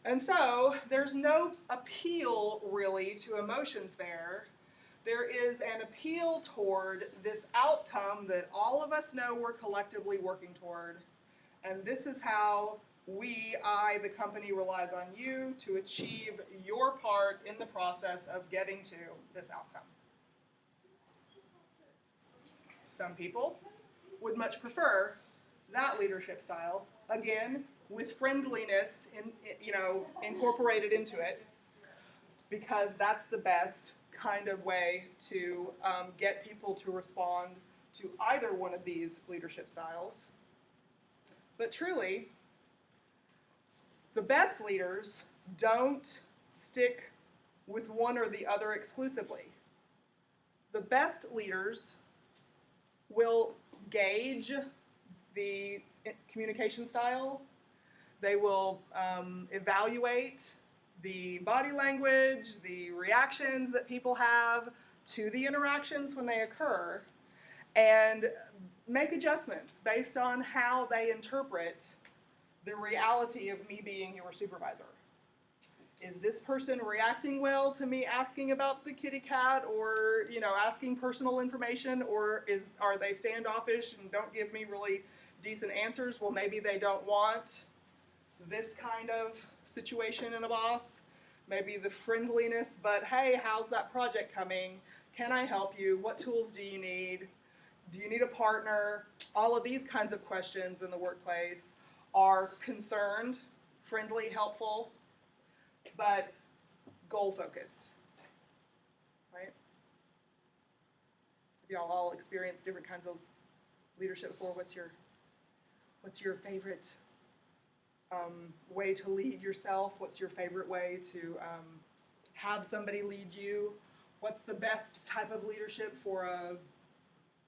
And so there's no appeal, really, to emotions there. There is an appeal toward this outcome that all of us know we're collectively working toward. And this is how I, the company, relies on you to achieve your part in the process of getting to this outcome. Some people would much prefer that leadership style, again, with friendliness incorporated into it, because that's the best kind of way to get people to respond to either one of these leadership styles. But truly, the best leaders don't stick with one or the other exclusively. The best leaders will gauge the communication style. They will evaluate the body language, the reactions that people have to the interactions when they occur, and make adjustments based on how they interpret the reality of me being your supervisor. Is this person reacting well to me asking about the kitty cat or, asking personal information, or are they standoffish and don't give me really decent answers? Well, maybe they don't want this kind of situation in a boss. Maybe the friendliness, but hey, how's that project coming? Can I help you? What tools do you need? Do you need a partner? All of these kinds of questions in the workplace are concerned, friendly, helpful, but goal-focused, right? Have y'all all experienced different kinds of leadership before? What's your favorite way to lead yourself? What's your favorite way to have somebody lead you? What's the best type of leadership for a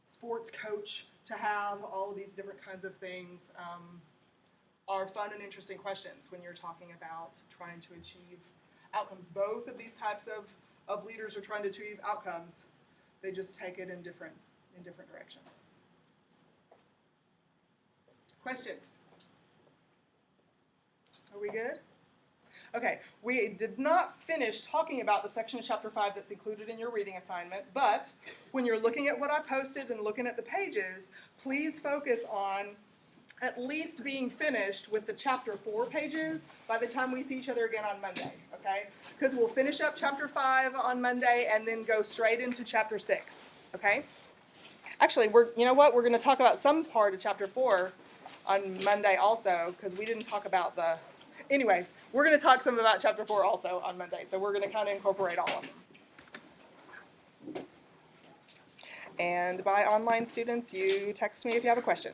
sports coach to have? All of these different kinds of things are fun and interesting questions when you're talking about trying to achieve outcomes. Both of these types of leaders are trying to achieve outcomes. They just take it in different directions. Questions? Are we good? Okay, we did not finish talking about the section of Chapter 5 that's included in your reading assignment, but when you're looking at what I posted and looking at the pages, please focus on at least being finished with the Chapter 4 pages by the time we see each other again on Monday, okay? Because we'll finish up Chapter 5 on Monday and then go straight into Chapter 6, okay? Actually, we're going to talk about some part of Chapter 4 on Monday also, because we didn't talk about anyway, we're going to talk some about Chapter 4 also on Monday, so we're going to kind of incorporate all of them. And by online students, you text me if you have a question.